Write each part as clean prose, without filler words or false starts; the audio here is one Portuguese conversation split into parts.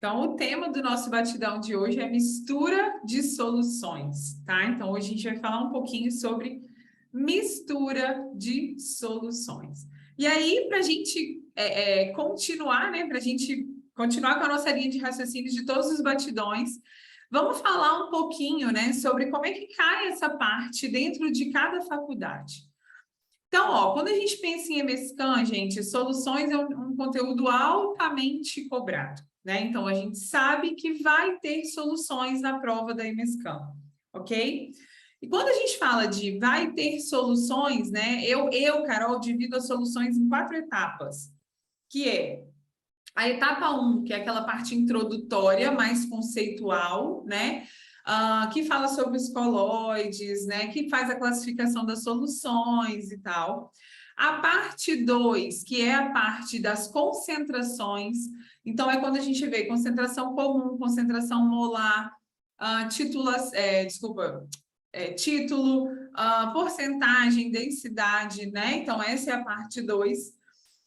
Então, o tema do nosso batidão de hoje é mistura de soluções, tá? Então, hoje a gente vai falar um pouquinho sobre mistura de soluções. E aí, para a gente continuar, né? Para a gente continuar com a nossa linha de raciocínio de todos os batidões, vamos falar um pouquinho, né, sobre como é que cai essa parte dentro de cada faculdade. Então, ó, quando a gente pensa em EMESCAN, gente, soluções é um conteúdo altamente cobrado, né? Então, a gente sabe que vai ter soluções na prova da EMESCAN, ok? E quando a gente fala de vai ter soluções, né? Carol, divido as soluções em 4 etapas, que é a etapa 1, que é aquela parte introdutória, mais conceitual, né? Que fala sobre os coloides, né? Que faz a classificação das soluções e tal. A parte 2, que é a parte das concentrações. Então, é quando a gente vê concentração comum, concentração molar, título, porcentagem, densidade, né? Então, essa é a parte 2.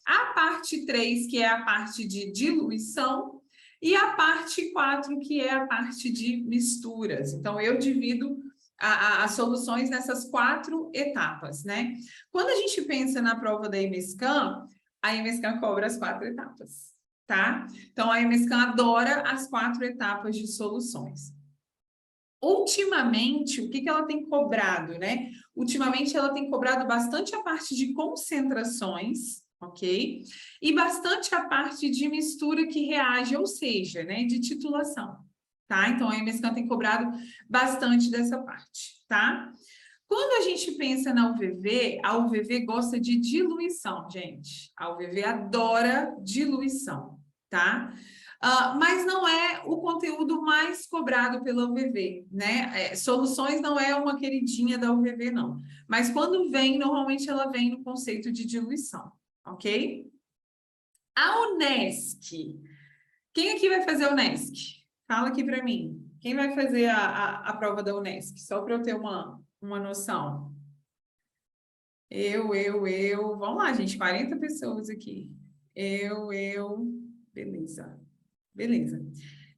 A parte 3, que é a parte de diluição, e a parte 4, que é a parte de misturas. Então, eu divido as soluções nessas 4 etapas, né? Quando a gente pensa na prova da EMESCAN, a EMESCAN cobra as 4 etapas, tá? Então, a EMESCAN adora as 4 etapas de soluções. Ultimamente, o que ela tem cobrado, né? Ultimamente, ela tem cobrado bastante a parte de concentrações, ok? E bastante a parte de mistura que reage, ou seja, né, de titulação, tá? Então, a EMESCAN tem cobrado bastante dessa parte, tá? Quando a gente pensa na UVV, a UVV gosta de diluição, gente. A UVV adora diluição, tá? Mas não é o conteúdo mais cobrado pela UVV, né? Soluções não é uma queridinha da UVV, não. Mas quando vem, normalmente ela vem no conceito de diluição, ok? A UNESC. Quem aqui vai fazer a UNESC? Fala aqui para mim. Quem vai fazer a prova da UNESC? Só para eu ter uma noção. Vamos lá, gente, 40 pessoas aqui. Beleza. Beleza.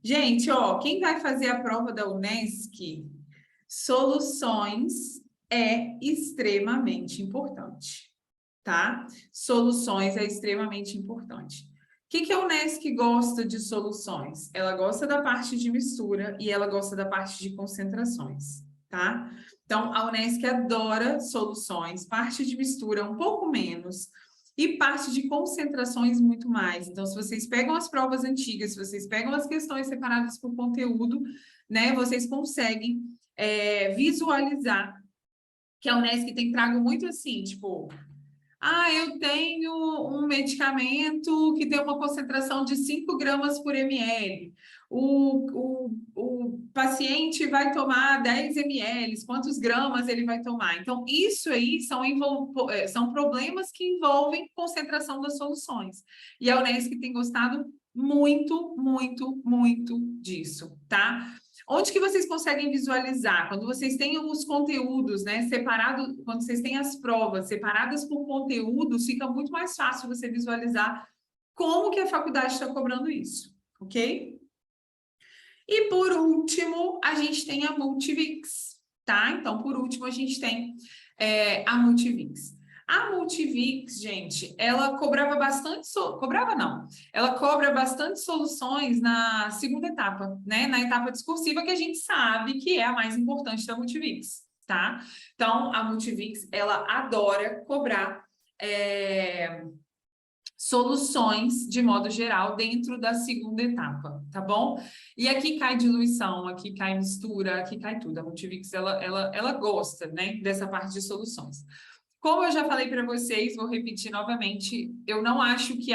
Gente, ó, quem vai fazer a prova da UNESC, soluções é extremamente importante, tá? Soluções é extremamente importante. O que a UNESC gosta de soluções? Ela gosta da parte de mistura e ela gosta da parte de concentrações, tá? Então, a UNESC adora soluções, parte de mistura um pouco menos, e parte de concentrações muito mais. Então, se vocês pegam as provas antigas, se vocês pegam as questões separadas por conteúdo, né, vocês conseguem visualizar que a UNESC tem trago muito assim, tipo, eu tenho um medicamento que tem uma concentração de 5 gramas por ml. O paciente vai tomar 10 ml, quantos gramas ele vai tomar? Então, isso aí são problemas que envolvem concentração das soluções. E a Unesco tem gostado muito, muito, muito disso, tá? Onde que vocês conseguem visualizar? Quando vocês têm os conteúdos, né, separados, quando vocês têm as provas separadas por conteúdos, fica muito mais fácil você visualizar como que a faculdade está cobrando isso, ok? E por último, a gente tem a Multivix, tá? Então, por último, a gente tem a Multivix. A Multivix, gente, ela cobrava bastante... Cobrava não. Ela cobra bastante soluções na segunda etapa, né? Na etapa discursiva, que a gente sabe que é a mais importante da Multivix, tá? Então, a Multivix, ela adora cobrar soluções, de modo geral, dentro da segunda etapa, tá bom? E aqui cai diluição, aqui cai mistura, aqui cai tudo. A Multivix, ela gosta, né, dessa parte de soluções. Como eu já falei para vocês, vou repetir novamente, eu não acho que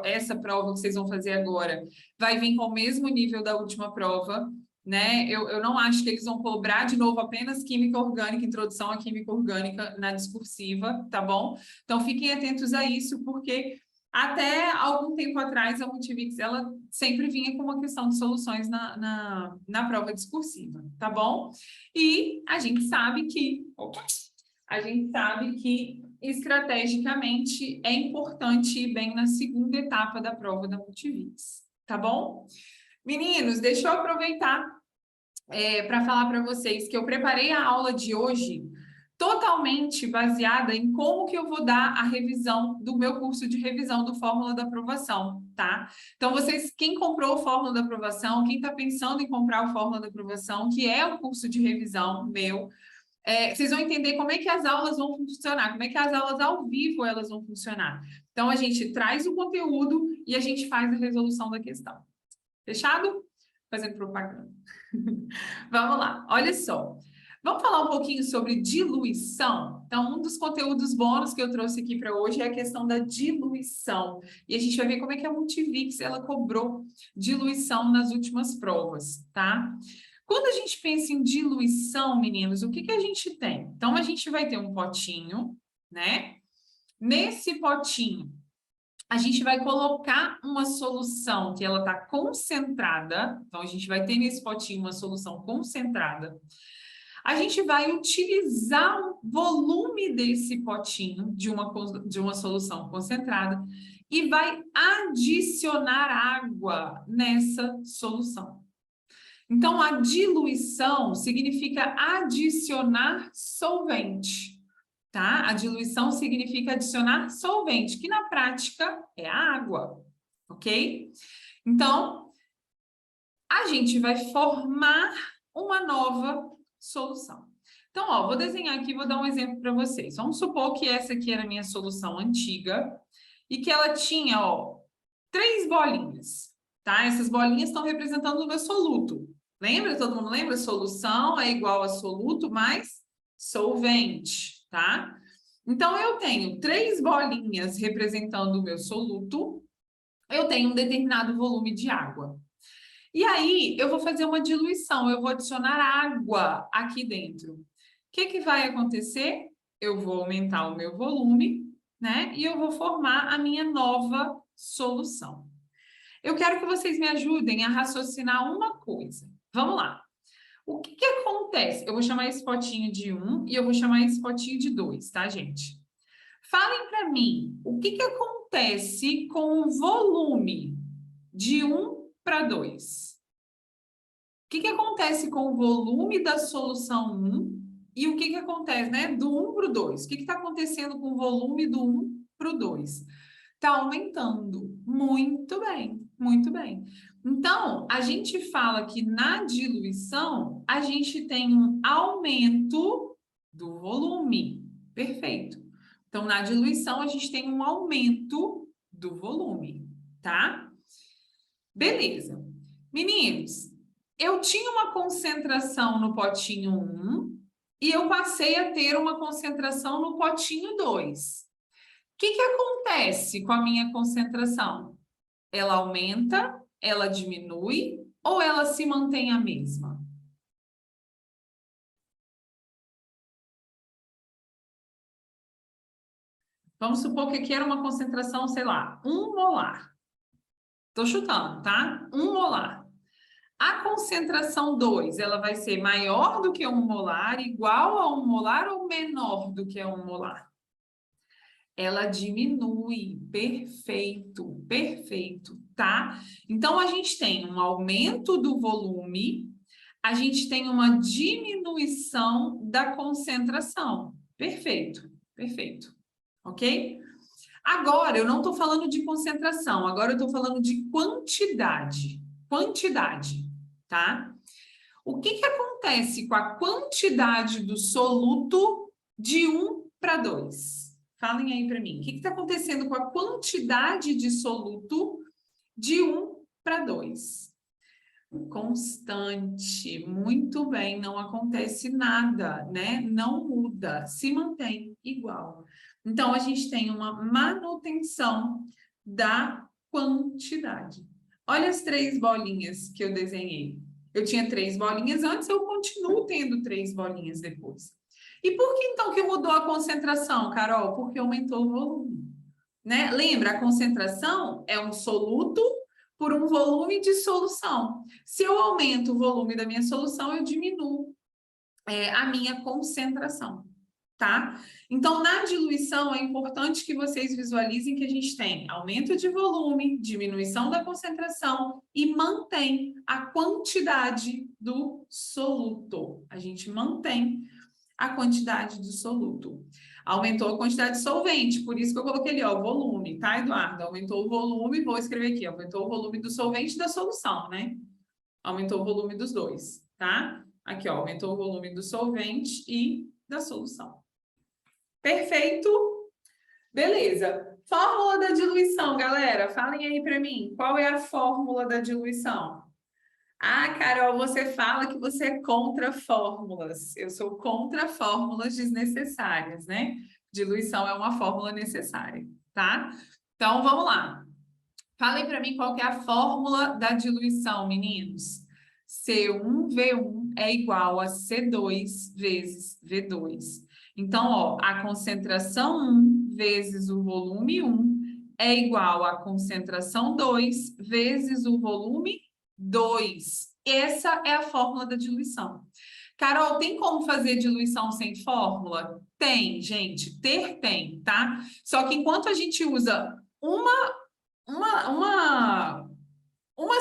essa prova que vocês vão fazer agora vai vir com o mesmo nível da última prova, né? Eu não acho que eles vão cobrar de novo apenas química orgânica, introdução à química orgânica na discursiva, tá bom? Então, fiquem atentos a isso, porque até algum tempo atrás a Multivix, ela sempre vinha com uma questão de soluções na prova discursiva, tá bom? E a gente sabe que estrategicamente é importante ir bem na segunda etapa da prova da Multivix, tá bom? Meninos, deixa eu aproveitar para falar para vocês que eu preparei a aula de hoje totalmente baseada em como que eu vou dar a revisão do meu curso de revisão do Fórmula da Aprovação, tá? Então, vocês, quem comprou o Fórmula da Aprovação, quem está pensando em comprar o Fórmula da Aprovação, que é o curso de revisão meu, vocês vão entender como é que as aulas vão funcionar, como é que as aulas ao vivo elas vão funcionar. Então, a gente traz o conteúdo e a gente faz a resolução da questão. Fechado? Fazendo propaganda. Vamos lá, olha só. Vamos falar um pouquinho sobre diluição? Então, um dos conteúdos bônus que eu trouxe aqui para hoje é a questão da diluição. E a gente vai ver como é que a Multivix ela cobrou diluição nas últimas provas, tá? Quando a gente pensa em diluição, meninos, o que que a gente tem? Então, a gente vai ter um potinho, né? Nesse potinho, a gente vai colocar uma solução que ela está concentrada. Então, a gente vai ter nesse potinho uma solução concentrada. A gente vai utilizar o volume desse potinho de uma solução concentrada e vai adicionar água nessa solução. Então, a diluição significa adicionar solvente, tá? A diluição significa adicionar solvente, que na prática é a água, ok? Então, a gente vai formar uma nova solução. Então, ó, vou desenhar aqui, vou dar um exemplo para vocês. Vamos supor que essa aqui era a minha solução antiga e que ela tinha, ó, 3 bolinhas, tá? Essas bolinhas estão representando o meu soluto. Lembra? Todo mundo lembra? Solução é igual a soluto mais solvente, tá? Então, eu tenho 3 bolinhas representando o meu soluto, eu tenho um determinado volume de água. E aí, eu vou fazer uma diluição, eu vou adicionar água aqui dentro. O que que vai acontecer? Eu vou aumentar o meu volume, né? E eu vou formar a minha nova solução. Eu quero que vocês me ajudem a raciocinar uma coisa. Vamos lá. O que que acontece? Eu vou chamar esse potinho de 1 e eu vou chamar esse potinho de 2, tá, gente? Falem para mim, o que que acontece com o volume de 1 para 2? O que que acontece com o volume da solução 1 e o que que acontece, né, do 1 para o 2? O que que está acontecendo com o volume do 1 para o 2? Está aumentando. Muito bem, muito bem. Então, a gente fala que na diluição, a gente tem um aumento do volume. Perfeito. Então, na diluição, a gente tem um aumento do volume, tá? Beleza. Meninos, eu tinha uma concentração no potinho 1 e eu passei a ter uma concentração no potinho 2. O que que acontece com a minha concentração? Ela aumenta, ela diminui ou ela se mantém a mesma? Vamos supor que aqui era uma concentração, sei lá, 1 molar. Estou chutando, tá? 1 molar. A concentração 2, ela vai ser maior do que 1 molar, igual a 1 molar ou menor do que 1 molar? Ela diminui. Perfeito, perfeito, tá? Então, a gente tem um aumento do volume, a gente tem uma diminuição da concentração. Perfeito, perfeito, ok? Agora, eu não estou falando de concentração, agora eu estou falando de quantidade. Quantidade, tá? O que que acontece com a quantidade do soluto de 1 para 2? Falem aí para mim. O que está acontecendo com a quantidade de soluto de 1 para 2? Constante. Muito bem, não acontece nada, né? Não muda, se mantém igual. Então, a gente tem uma manutenção da quantidade. Olha as 3 bolinhas que eu desenhei. Eu tinha 3 bolinhas antes, eu continuo tendo 3 bolinhas depois. E por que então que mudou a concentração, Carol? Porque aumentou o volume, né? Lembra, a concentração é um soluto por um volume de solução. Se eu aumento o volume da minha solução, eu diminuo a minha concentração, tá? Então, na diluição, é importante que vocês visualizem que a gente tem aumento de volume, diminuição da concentração e mantém a quantidade do soluto. A gente mantém a quantidade do soluto. Aumentou a quantidade de solvente, por isso que eu coloquei ali, ó, volume, tá, Eduardo? Aumentou o volume, vou escrever aqui, aumentou o volume do solvente e da solução, né? Aumentou o volume dos dois, tá? Aqui, ó, aumentou o volume do solvente e da solução. Perfeito? Beleza. Fórmula da diluição, galera. Falem aí para mim. Qual é a fórmula da diluição? Ah, Carol, você fala que você é contra fórmulas. Eu sou contra fórmulas desnecessárias, né? Diluição é uma fórmula necessária, tá? Então, vamos lá. Falem para mim qual que é a fórmula da diluição, meninos. C1V1 é igual a C2 vezes V2. Então, ó, a concentração 1 vezes o volume 1 é igual à concentração 2 vezes o volume 2. Essa é a fórmula da diluição. Carol, tem como fazer diluição sem fórmula? Tem, gente. Tem, tá? Só que enquanto a gente usa uma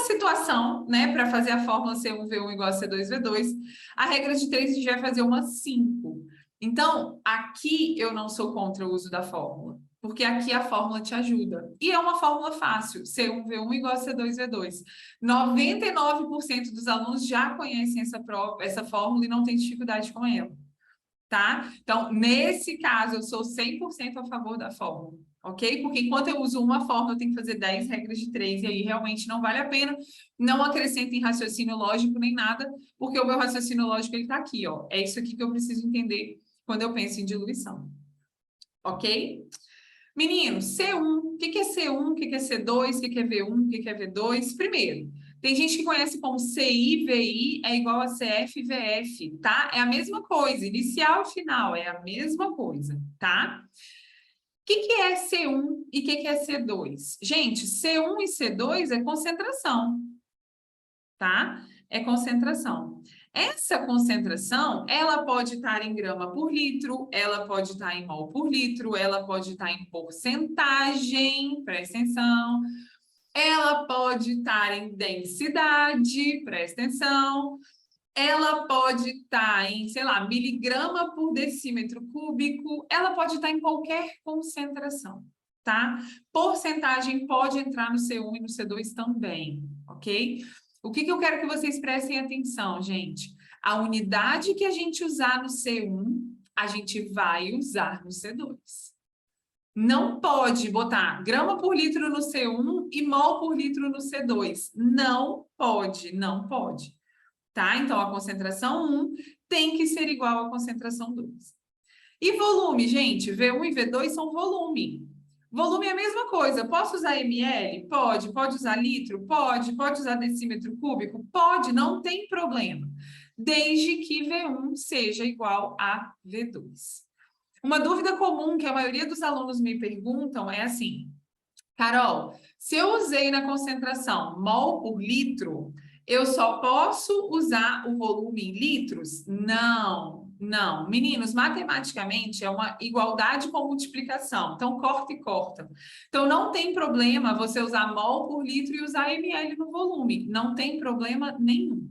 situação, né, para fazer a fórmula C1V1 igual a C2V2, a regra de 3 a gente vai fazer uma 5. Então, aqui eu não sou contra o uso da fórmula, porque aqui a fórmula te ajuda. E é uma fórmula fácil, C1V1 igual a C2V2. 99% dos alunos já conhecem essa fórmula e não tem dificuldade com ela, tá? Então, nesse caso, eu sou 100% a favor da fórmula. Ok? Porque enquanto eu uso uma fórmula, eu tenho que fazer 10 regras de 3, e aí realmente não vale a pena. Não acrescentem raciocínio lógico nem nada, porque o meu raciocínio lógico está aqui, ó. É isso aqui que eu preciso entender quando eu penso em diluição. Ok? Meninos, C1, o que é C1, o que é C2, o que é V1, o que é V2? Primeiro, tem gente que conhece como CI, VI é igual a CF, VF, tá? É a mesma coisa, inicial e final, é a mesma coisa, tá? O que é C1 e o que é C2? Gente, C1 e C2 é concentração, tá? É concentração. Essa concentração, ela pode estar em grama por litro, ela pode estar em mol por litro, ela pode estar em porcentagem, presta atenção, ela pode estar em densidade, presta atenção, ela pode estar em, sei lá, miligrama por decímetro cúbico, ela pode estar em qualquer concentração, tá? Porcentagem pode entrar no C1 e no C2 também, ok? O que eu quero que vocês prestem atenção, gente? A unidade que a gente usar no C1, a gente vai usar no C2. Não pode botar grama por litro no C1 e mol por litro no C2. Não pode, não pode. Tá? Então, a concentração 1 tem que ser igual à concentração 2. E volume, gente? V1 e V2 são volume. Volume é a mesma coisa. Posso usar ml? Pode. Pode usar litro? Pode. Pode usar decímetro cúbico? Pode, não tem problema. Desde que V1 seja igual a V2. Uma dúvida comum que a maioria dos alunos me perguntam é assim: Carol, se eu usei na concentração mol por litro, eu só posso usar o volume em litros? Não, não. Meninos, matematicamente é uma igualdade com multiplicação. Então, corta e corta. Então, não tem problema você usar mol por litro e usar ml no volume. Não tem problema nenhum.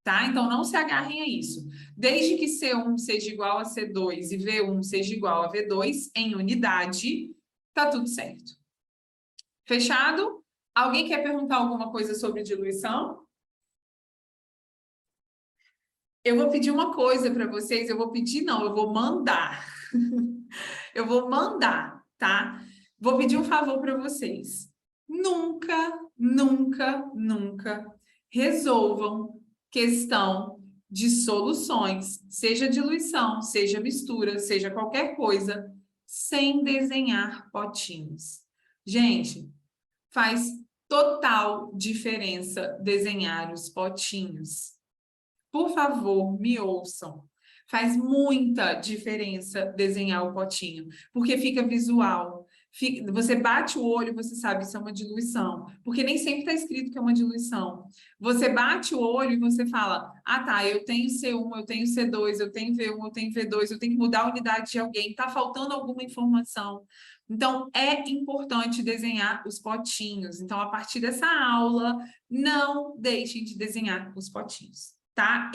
Tá? Então, não se agarrem a isso. Desde que C1 seja igual a C2 e V1 seja igual a V2 em unidade, tá tudo certo. Fechado? Alguém quer perguntar alguma coisa sobre diluição? Eu vou pedir uma coisa para vocês, eu vou pedir não, eu vou mandar. Eu vou mandar, tá? Vou pedir um favor para vocês. Nunca, nunca, nunca resolvam questão de soluções, seja diluição, seja mistura, seja qualquer coisa, sem desenhar potinhos. Gente, faz total diferença desenhar os potinhos. Por favor, me ouçam. Faz muita diferença desenhar o potinho, porque fica visual, Você bate o olho, você sabe isso é uma diluição, porque nem sempre está escrito que é uma diluição. Você bate o olho e você fala, ah tá, eu tenho C1, eu tenho C2, eu tenho V1, eu tenho V2, eu tenho que mudar a unidade de alguém, está faltando alguma informação. Então, é importante desenhar os potinhos. Então, a partir dessa aula, não deixem de desenhar os potinhos, tá?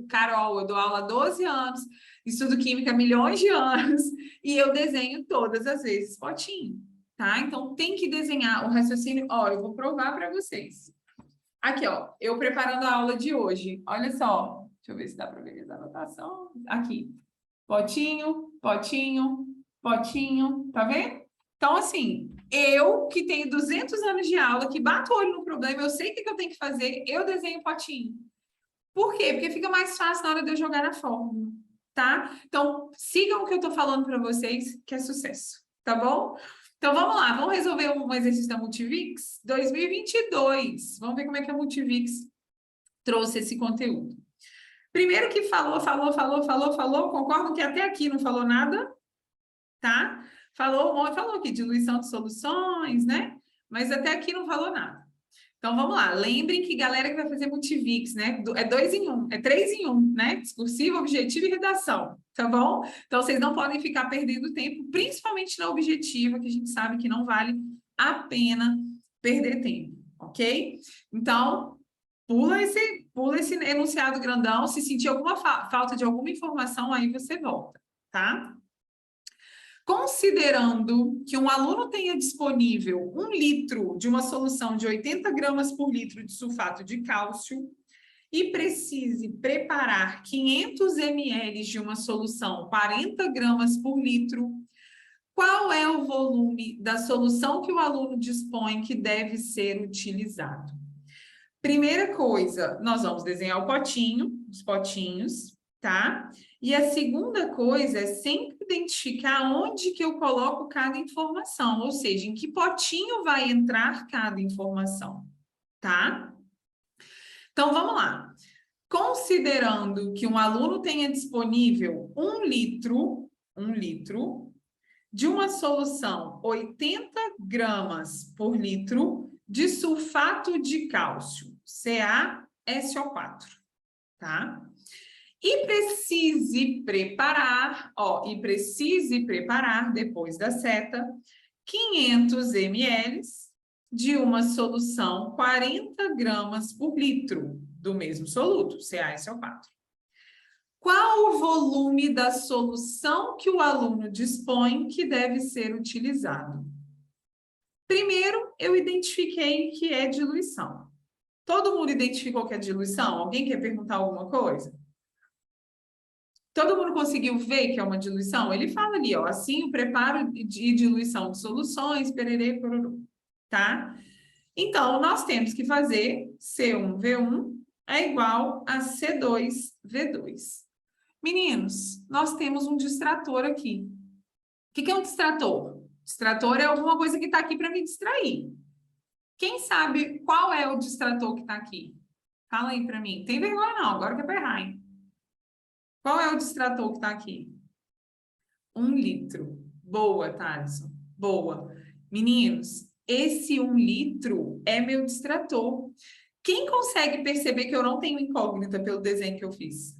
Carol, eu dou aula há 12 anos, estudo química há milhões de anos, e eu desenho todas as vezes potinho, tá? Então, tem que desenhar o raciocínio. Ó, eu vou provar para vocês. Aqui, ó, eu preparando a aula de hoje. Olha só, deixa eu ver se dá para ver a anotação. Aqui, potinho, potinho, potinho, tá vendo? Então, assim, eu que tenho 200 anos de aula, que bato o olho no problema, eu sei o que eu tenho que fazer, eu desenho potinho. Por quê? Porque fica mais fácil na hora de eu jogar na fórmula, tá? Então, sigam o que eu tô falando para vocês, que é sucesso, tá bom? Então, vamos lá, vamos resolver um exercício da Multivix 2022. Vamos ver como é que a Multivix trouxe esse conteúdo. Primeiro que falou, concordam que até aqui não falou nada, tá? Falou aqui, diluição de soluções, né? Mas até aqui não falou nada. Então, vamos lá. Lembrem que galera que vai fazer Multivix, né? É 2 em 1, é 3 em 1, né? Discursivo, objetivo e redação, tá bom? Então, vocês não podem ficar perdendo tempo, principalmente na objetiva, que a gente sabe que não vale a pena perder tempo, ok? Então, pula esse enunciado grandão. Se sentir alguma falta de alguma informação, aí você volta, tá? Considerando que um aluno tenha disponível 1 litro de uma solução de 80 gramas por litro de sulfato de cálcio e precise preparar 500 ml de uma solução 40 gramas por litro, qual é o volume da solução que o aluno dispõe que deve ser utilizado? Primeira coisa, nós vamos desenhar o potinho, os potinhos, tá? E a segunda coisa é sempre identificar onde que eu coloco cada informação, ou seja, em que potinho vai entrar cada informação, tá? Então, vamos lá. Considerando que um aluno tenha disponível 1 litro de uma solução 80 gramas por litro de sulfato de cálcio, CaSO4, tá? E precise preparar, depois da seta, 500 ml de uma solução 40 gramas por litro do mesmo soluto, CaSO4. Qual o volume da solução que o aluno dispõe que deve ser utilizado? Primeiro, eu identifiquei que é diluição. Todo mundo identificou que é diluição? Alguém quer perguntar alguma coisa? Todo mundo conseguiu ver que é uma diluição? Ele fala ali, ó, assim, o preparo de diluição de soluções, pererê, pororô, tá? Então, nós temos que fazer C1V1 é igual a C2V2. Meninos, nós temos um distrator aqui. O que é um distrator? Distrator é alguma coisa que está aqui para me distrair. Quem sabe qual é o distrator que está aqui? Fala aí para mim. Tem vergonha não, agora que é para errar, hein? Qual é o distrator que está aqui? 1 litro. Boa, Thaleson. Boa. Meninos, esse 1 litro é meu distrator. Quem consegue perceber que eu não tenho incógnita pelo desenho que eu fiz?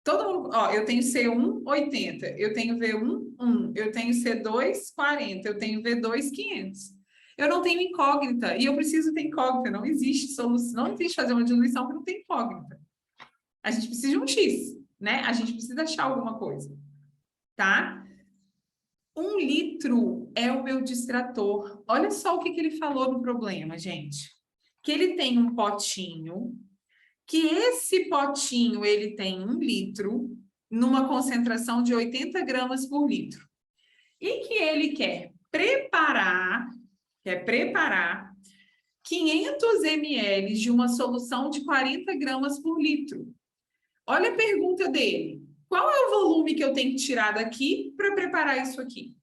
Todo mundo, ó, eu tenho C1, 80, eu tenho V1, 1, eu tenho C2, 40, eu tenho V2, 500. Eu não tenho incógnita, e eu preciso ter incógnita, não existe solução, não existe fazer uma diluição que não tem incógnita. A gente precisa de um X, né? A gente precisa achar alguma coisa, tá? 1 litro é o meu distrator. Olha só o que ele falou no problema, gente. Que ele tem um potinho, que esse potinho ele tem 1 litro, numa concentração de 80 gramas por litro. E que ele quer preparar 500 ml de uma solução de 40 gramas por litro. Olha a pergunta dele. Qual é o volume que eu tenho que tirar daqui para preparar isso aqui?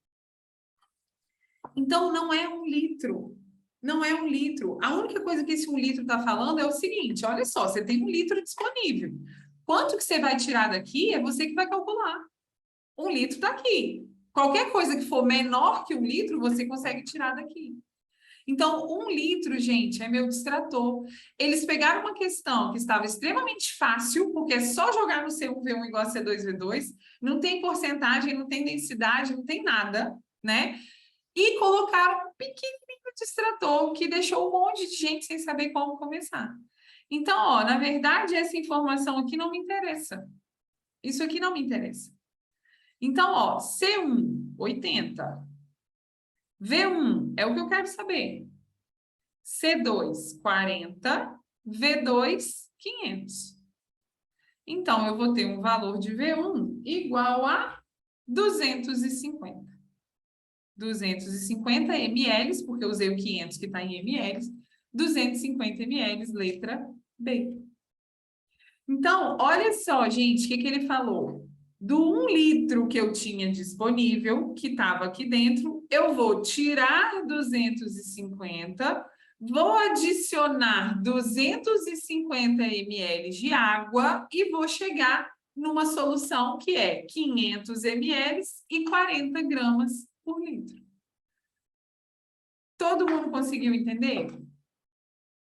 Então, não é 1 litro. Não é 1 litro. A única coisa que esse 1 litro está falando é o seguinte, olha só, você tem 1 litro disponível. Quanto que você vai tirar daqui é você que vai calcular. 1 litro está aqui. Qualquer coisa que for menor que 1 litro, você consegue tirar daqui. Então, 1 litro, gente, é meu distrator. Eles pegaram uma questão que estava extremamente fácil, porque é só jogar no C1V1 igual a C2V2, não tem porcentagem, não tem densidade, não tem nada, né? E colocaram um pequenininho distrator que deixou um monte de gente sem saber como começar. Então, ó, na verdade, essa informação aqui não me interessa. Isso aqui não me interessa. Então, ó, C1, 80. V1 é o que eu quero saber. C2, 40. V2, 500. Então, eu vou ter um valor de V1 igual a 250. 250 ml, porque eu usei o 500 que está em ml. 250 ml, letra B. Então, olha só, gente, o que ele falou? Do 1 litro que eu tinha disponível, que estava aqui dentro, eu vou tirar 250, vou adicionar 250 ml de água e vou chegar numa solução que é 500 ml e 40 gramas por litro. Todo mundo conseguiu entender?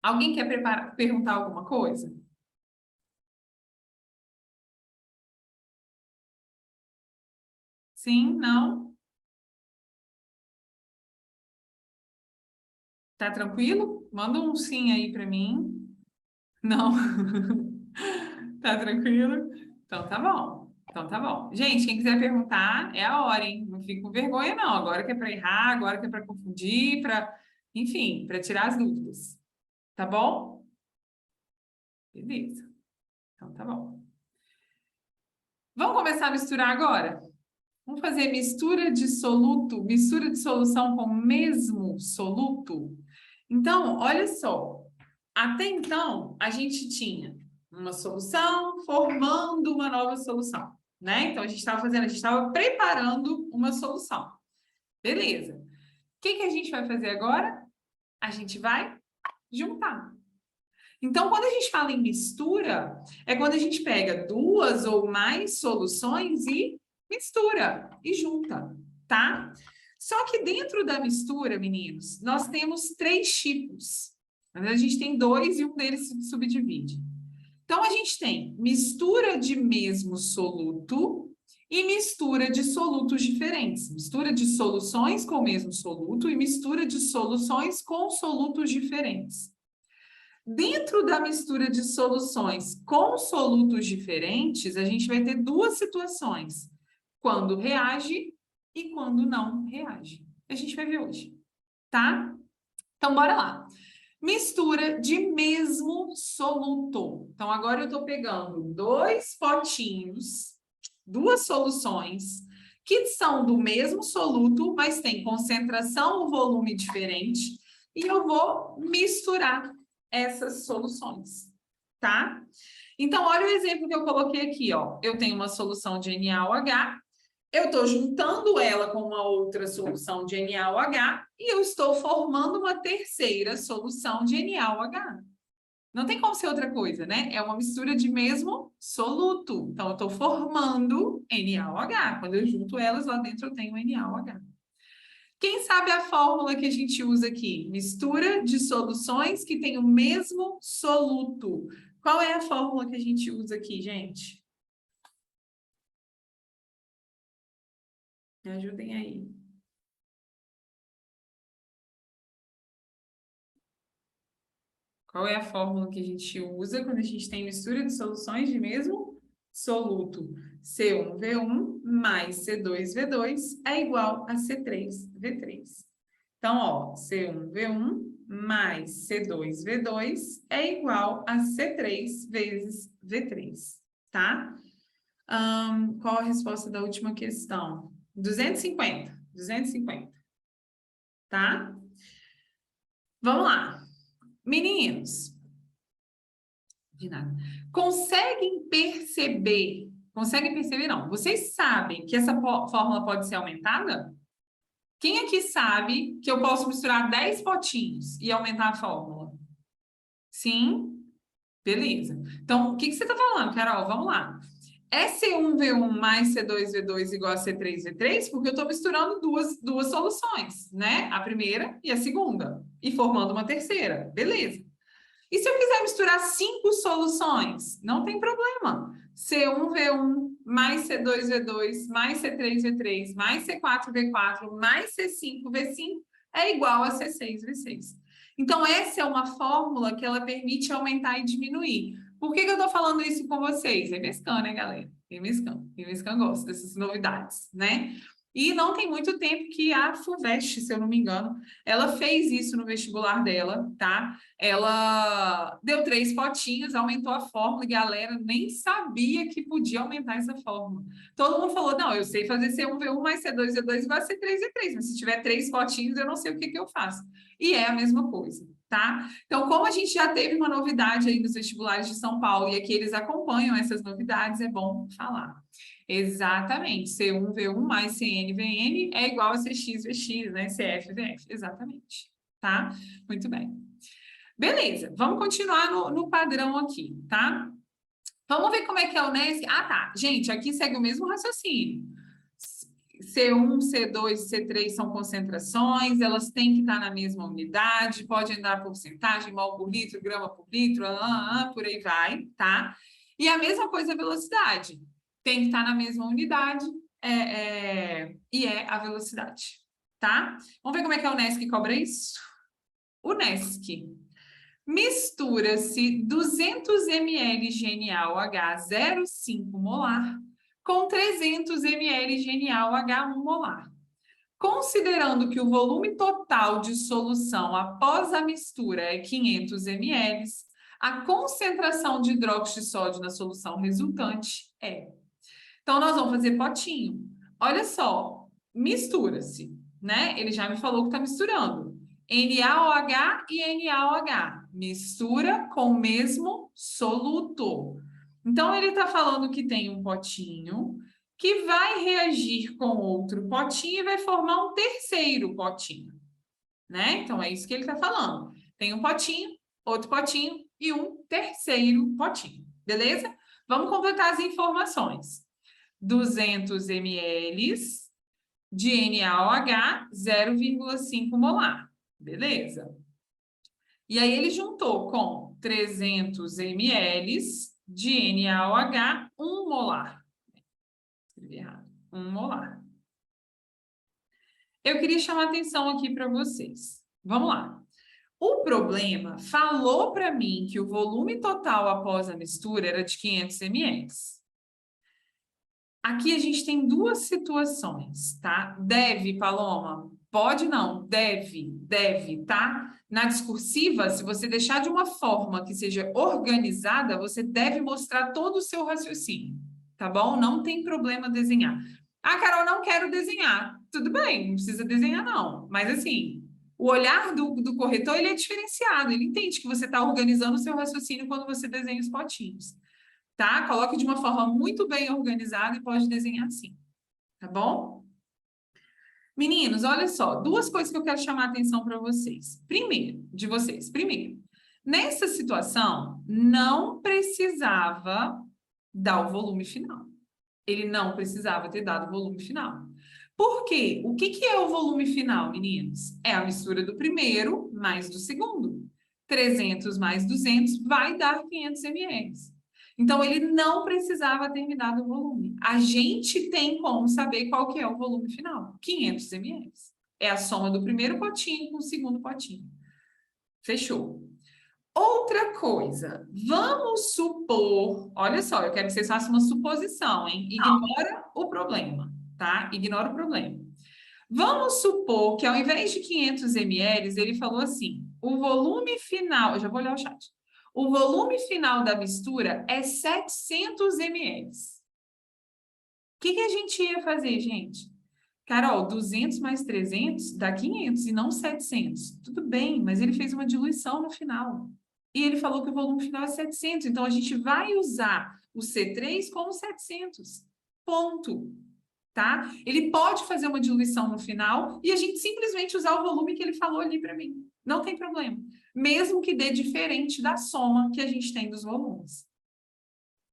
Alguém quer perguntar alguma coisa? Sim? Não? Tá tranquilo? Manda um sim aí para mim. Não? Tá tranquilo? Então tá bom. Então tá bom. Gente, quem quiser perguntar, é a hora, hein? Não fique com vergonha, não. Agora que é para errar, agora que é para confundir, para, enfim, para tirar as dúvidas. Tá bom? Beleza. Então tá bom. Vamos começar a misturar agora? Vamos fazer mistura de soluto, mistura de solução com o mesmo soluto? Então, olha só. Até então, a gente tinha uma solução formando uma nova solução, né? Então, a gente estava preparando uma solução. Beleza. O que a gente vai fazer agora? A gente vai juntar. Então, quando a gente fala em mistura, é quando a gente pega 2 ou mais soluções e mistura e junta, tá? Só que dentro da mistura, meninos, nós temos 3 tipos. Na verdade, a gente tem 2 e um deles se subdivide. Então, a gente tem mistura de mesmo soluto e mistura de solutos diferentes. Mistura de soluções com o mesmo soluto e mistura de soluções com solutos diferentes. Dentro da mistura de soluções com solutos diferentes, a gente vai ter 2 situações. Quando reage e quando não reage. A gente vai ver hoje, tá? Então, bora lá. Mistura de mesmo soluto. Então, agora eu estou pegando 2 potinhos, 2 soluções, que são do mesmo soluto, mas tem concentração ou volume diferente, e eu vou misturar essas soluções, tá? Então, olha o exemplo que eu coloquei aqui, ó. Eu tenho uma solução de NaOH, eu estou juntando ela com uma outra solução de NaOH e eu estou formando uma terceira solução de NaOH. Não tem como ser outra coisa, né? É uma mistura de mesmo soluto. Então, eu estou formando NaOH. Quando eu junto elas, lá dentro eu tenho NaOH. Quem sabe a fórmula que a gente usa aqui? Mistura de soluções que têm o mesmo soluto. Qual é a fórmula que a gente usa aqui, gente? Me ajudem aí. Qual é a fórmula que a gente usa quando a gente tem mistura de soluções de mesmo soluto? C1V1 mais C2V2 é igual a C3V3. Então, ó, C1V1 mais C2V2 é igual a C3 vezes V3, tá? Qual a resposta da última questão? 250, 250, tá? Vamos lá. Meninos, de nada. Conseguem perceber não, vocês sabem que essa fórmula pode ser aumentada? Quem aqui sabe que eu posso misturar 10 potinhos e aumentar a fórmula? Sim? Beleza. Então, o que você está falando, Carol? Vamos lá. É C1V1 mais C2V2 igual a C3V3, porque eu estou misturando duas soluções, né? A primeira e a segunda, e formando uma terceira, beleza. E se eu quiser misturar 5 soluções? Não tem problema. C1V1 mais C2V2 mais C3V3 mais C4V4 mais C5V5 é igual a C6V6. Então, essa é uma fórmula que ela permite aumentar e diminuir. Por que eu estou falando isso com vocês? É mescando, né, galera? É mescando. É mescando gosta dessas novidades, né? E não tem muito tempo que a FUVEST, se eu não me engano, ela fez isso no vestibular dela, tá? Ela deu 3 potinhos, aumentou a fórmula e a galera nem sabia que podia aumentar essa fórmula. Todo mundo falou, não, eu sei fazer C1V1 mais C2V2 igual a C3V3, mas se tiver 3 potinhos, eu não sei o que eu faço. E é a mesma coisa, tá? Então, como a gente já teve uma novidade aí nos vestibulares de São Paulo e aqui eles acompanham essas novidades, é bom falar. Exatamente, C1V1 mais CNVN é igual a CXVX, né? CFVF, exatamente, tá? Muito bem. Beleza, vamos continuar no padrão aqui, tá? Vamos ver como é que é o NESC. Ah, tá. Gente, aqui segue o mesmo raciocínio. C1, C2 e C3 são concentrações, elas têm que estar na mesma unidade, pode andar porcentagem, mol por litro, grama por litro, por aí vai, tá? E a mesma coisa a velocidade. Tem que estar na mesma unidade e é a velocidade, tá? Vamos ver como é que é o NESC que cobra isso? O NESC mistura-se 200 ml de NaOH 0,5 molar com 300 ml de NaOH 1 molar. Considerando que o volume total de solução após a mistura é 500 ml, a concentração de hidróxido de sódio na solução resultante é. Então, nós vamos fazer potinho. Olha só, mistura-se, né? Ele já me falou que está misturando. NaOH e NaOH. Mistura com o mesmo soluto. Então, ele está falando que tem um potinho que vai reagir com outro potinho e vai formar um terceiro potinho, né? Então, é isso que ele está falando. Tem um potinho, outro potinho e um terceiro potinho, beleza? Vamos completar as informações. 200 ml de NaOH, 0,5 molar. Beleza. E aí ele juntou com 300 ml de NaOH, 1 molar. Escrevi errado. 1 molar. Eu queria chamar a atenção aqui para vocês. Vamos lá. O problema falou para mim que o volume total após a mistura era de 500 ml. Aqui a gente tem duas situações, tá? Deve, Paloma? Pode não, deve, tá? Na discursiva, se você deixar de uma forma que seja organizada, você deve mostrar todo o seu raciocínio, tá bom? Não tem problema desenhar. Ah, Carol, não quero desenhar. Tudo bem, não precisa desenhar não. Mas assim, o olhar do corretor, ele é diferenciado. Ele entende que você está organizando o seu raciocínio quando você desenha os potinhos. Tá? Coloque de uma forma muito bem organizada e pode desenhar assim, tá bom? Meninos, olha só, duas coisas que eu quero chamar a atenção para vocês. Primeiro, nessa situação, não precisava dar o volume final. Ele não precisava ter dado o volume final. Por quê? O que é o volume final, meninos? É a mistura do primeiro mais do segundo. 300 mais 200 vai dar 500 ml. Então, ele não precisava ter me dado o volume. A gente tem como saber qual que é o volume final. 500 ml. É a soma do primeiro potinho com o segundo potinho. Fechou. Outra coisa, vamos supor... Olha só, eu quero que vocês façam uma suposição, hein? Ignora o problema, tá? Ignora o problema. Vamos supor que ao invés de 500 ml, ele falou assim, o volume final... Eu já vou olhar o chat. O volume final da mistura é 700 ml. O que a gente ia fazer, gente? Carol, 200 mais 300 dá 500 e não 700. Tudo bem, mas ele fez uma diluição no final. E ele falou que o volume final é 700. Então, a gente vai usar o C3 como 700. Ponto. Tá? Ele pode fazer uma diluição no final e a gente simplesmente usar o volume que ele falou ali para mim. Não tem problema. Mesmo que dê diferente da soma que a gente tem dos volumes.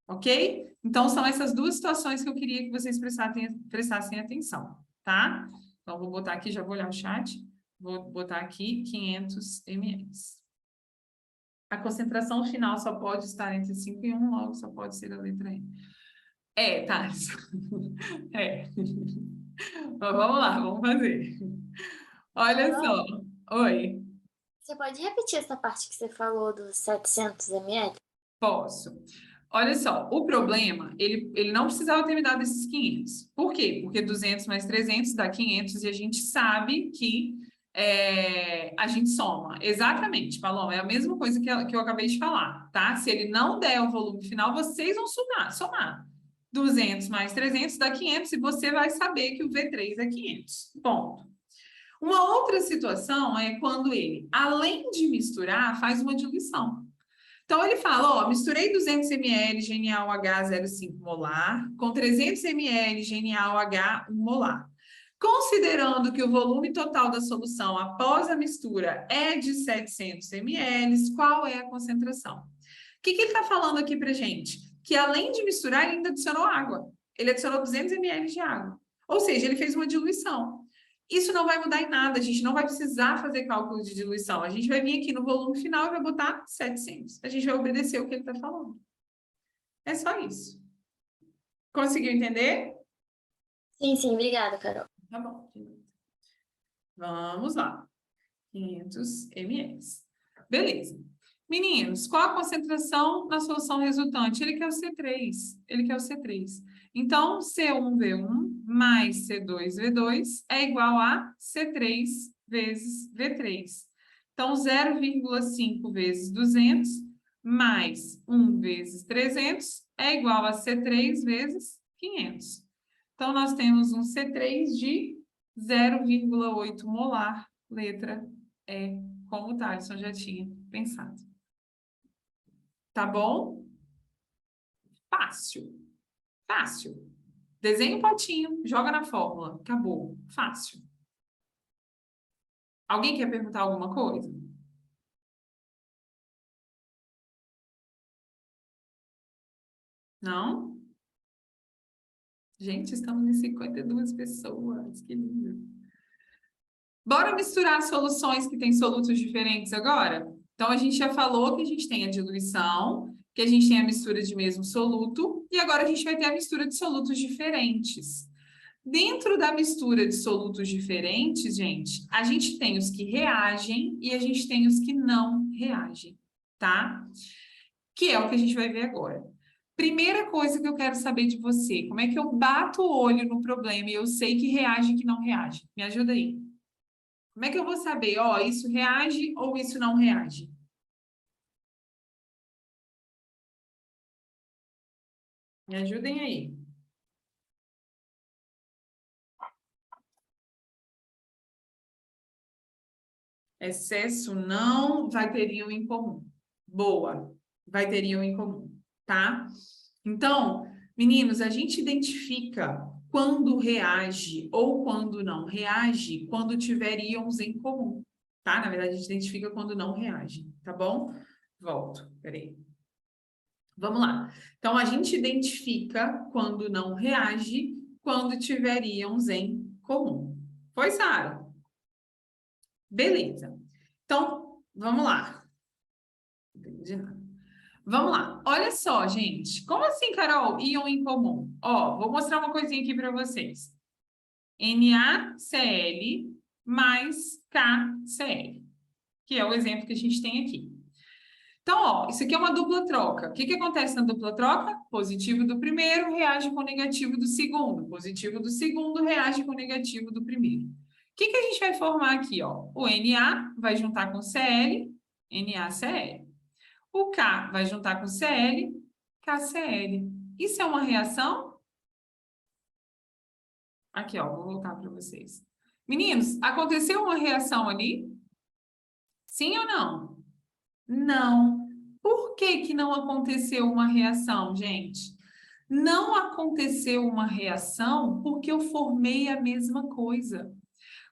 ok? Então, são essas duas situações que eu queria que vocês prestassem atenção, tá? Então, vou botar aqui, já vou olhar o chat, vou botar aqui 500 ml. A concentração final só pode estar entre 5 e 1, logo só pode ser a letra M. Tá. É. Mas vamos lá, vamos fazer. Olha Carol, só. Oi. você pode repetir essa parte que você falou dos 700 ml? Posso. Olha só, o problema, ele não precisava ter me dado esses 500. Por quê? Porque 200 mais 300 dá 500 e a gente sabe que a gente soma. Exatamente, Paloma, é a mesma coisa que eu acabei de falar, tá? Se ele não der o volume final, vocês vão somar. 200 mais 300 dá 500 e você vai saber que o V3 é 500. Ponto. Uma outra situação é quando ele, além de misturar, faz uma diluição. Então, ele fala, ó, misturei 200 ml GNA-OH 0,5 molar com 300 ml GNA-OH 1 molar. Considerando que o volume total da solução após a mistura é de 700 ml, qual é a concentração? O que ele está falando aqui para gente? Que além de misturar, ele ainda adicionou água. Ele adicionou 200 ml de água. Ou seja, ele fez uma diluição. Isso não vai mudar em nada, a gente não vai precisar fazer cálculo de diluição. A gente vai vir aqui no volume final e vai botar 700. A gente vai obedecer o que ele está falando. É só isso. Conseguiu entender? Sim, obrigada, Carol. Tá bom. Vamos lá. 500 ml. Beleza. Meninos, qual a concentração na solução resultante? Ele quer o C3. Ele quer o C3. Então, C1V1 mais C2V2 é igual a C3 vezes V3. Então, 0,5 vezes 200 mais 1 vezes 300 é igual a C3 vezes 500. Então, nós temos um C3 de 0,8 molar, letra E, como o Thaleson já tinha pensado. Tá bom? Fácil. Fácil. Desenha um potinho, joga na fórmula. Acabou. Fácil. Alguém quer perguntar alguma coisa? Não? Gente, estamos em 52 pessoas. Que lindo. Bora misturar soluções que têm solutos diferentes agora? Então, a gente já falou que a gente tem a diluição, que a gente tem a mistura de mesmo soluto, e agora a gente vai ter a mistura de solutos diferentes. Dentro da mistura de solutos diferentes, gente, a gente tem os que reagem e a gente tem os que não reagem, tá? Que é o que a gente vai ver agora. Primeira coisa que eu quero saber de você, como é que eu bato o olho no problema e eu sei que reage e que não reage? Me ajuda aí. Como é que eu vou saber, ó, isso reage ou isso não reage? Me ajudem aí. Excesso não, vai teriam em comum. Boa, vai teriam em comum, tá? Então, meninos, a gente identifica quando reage ou quando não reage, quando tiver íons em comum, tá? Na verdade, a gente identifica quando não reage, tá bom? Volto, peraí. Vamos lá. Então, a gente identifica quando não reage, quando tiver íons em comum. Foi, Sara? Beleza. Então, vamos lá. Não entendi nada. Vamos lá. Olha só, gente. Como assim, Carol? Íon em comum. Ó, vou mostrar uma coisinha aqui para vocês. NaCl mais KCl, que é o exemplo que a gente tem aqui. Então, ó, isso aqui é uma dupla troca. O que acontece na dupla troca? Positivo do primeiro reage com o negativo do segundo. Positivo do segundo reage com o negativo do primeiro. O que a gente vai formar aqui, ó? O Na vai juntar com Cl, NaCl. O K vai juntar com Cl, KCl. Isso é uma reação? Aqui, ó, vou voltar para vocês. Meninos, aconteceu uma reação ali? Sim ou não? Não. Por que não aconteceu uma reação, gente? Não aconteceu uma reação porque eu formei a mesma coisa.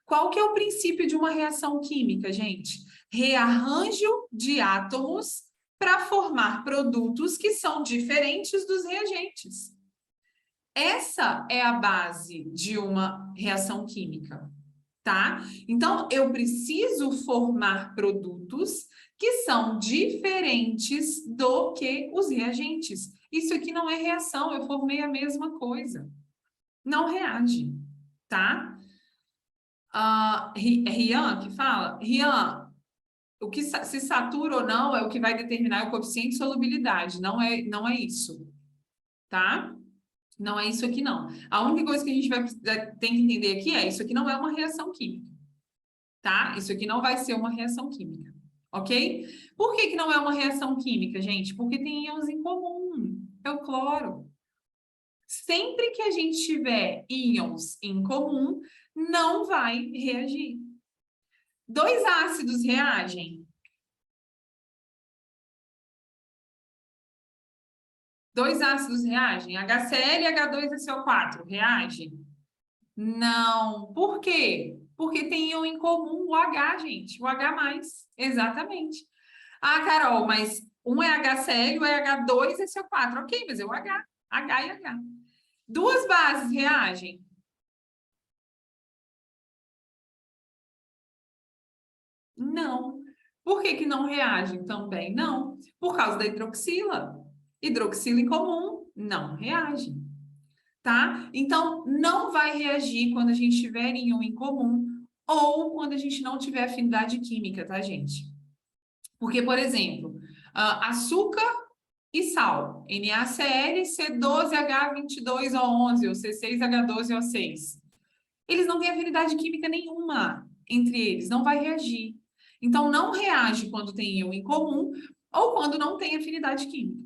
Qual que é o princípio de uma reação química, gente? Rearranjo de átomos para formar produtos que são diferentes dos reagentes. Essa é a base de uma reação química, tá? Então, eu preciso formar produtos que são diferentes do que os reagentes. Isso aqui não é reação, eu formei a mesma coisa. Não reage, tá? É Rian que fala? Rian, o que se satura ou não é o que vai determinar o coeficiente de solubilidade, não é isso, tá? Não é isso aqui, não. A única coisa que a gente tem que entender aqui é isso aqui não é uma reação química, tá? Isso aqui não vai ser uma reação química, ok? Por que não é uma reação química, gente? Porque tem íons em comum, é o cloro. Sempre que a gente tiver íons em comum, não vai reagir. Dois ácidos reagem? Dois ácidos reagem? HCl e H2SO4 reagem? Não. Por quê? Porque tem íon em comum o H, gente. O H+. Exatamente. Ah, Carol, mas um é HCl, o é H2SO4. Ok, mas é o H. H e H. Duas bases reagem? Não. Por que não reagem também? Não. Por causa da hidroxila. Hidroxila em comum não reage. Tá? Então, não vai reagir quando a gente tiver íon em comum ou quando a gente não tiver afinidade química, tá, gente? Porque, por exemplo, açúcar e sal, NaCl, C12H22O11 ou C6H12O6. Eles não têm afinidade química nenhuma entre eles, não vai reagir. Então, não reage quando tem íon em comum ou quando não tem afinidade química.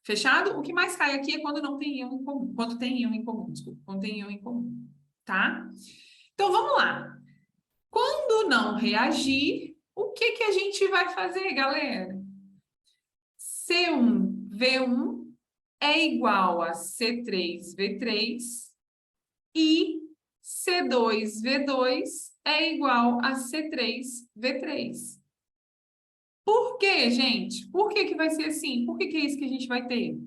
Fechado? O que mais cai aqui é quando não tem íon em comum. Quando tem íon em comum, desculpa. Quando tem íon em comum, tá? Então, vamos lá. Quando não reagir, o que a gente vai fazer, galera? C1V1 é igual a C3V3 e C2V2 é igual a C3V3. Por quê, gente? Por que vai ser assim? Por que é isso que a gente vai ter?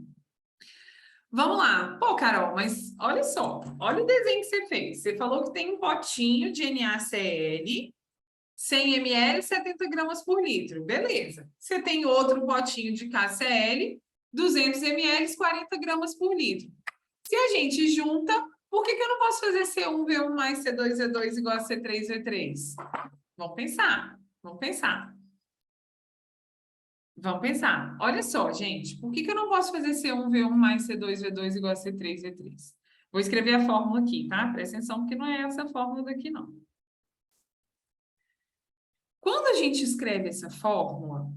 Vamos lá. Pô, Carol, mas olha só. Olha o desenho que você fez. Você falou que tem um potinho de NaCl, 100 ml, 70 gramas por litro. Beleza. Você tem outro potinho de KCl, 200 ml, 40 gramas por litro. Se a gente junta, por que eu não posso fazer C1V1 mais C2V2 igual a C3V3? Vamos pensar. Vamos pensar. Vamos pensar. Olha só, gente. Por que eu não posso fazer C1V1 mais C2V2 igual a C3V3? Vou escrever a fórmula aqui, tá? Presta atenção, porque não é essa fórmula daqui, não. Quando a gente escreve essa fórmula,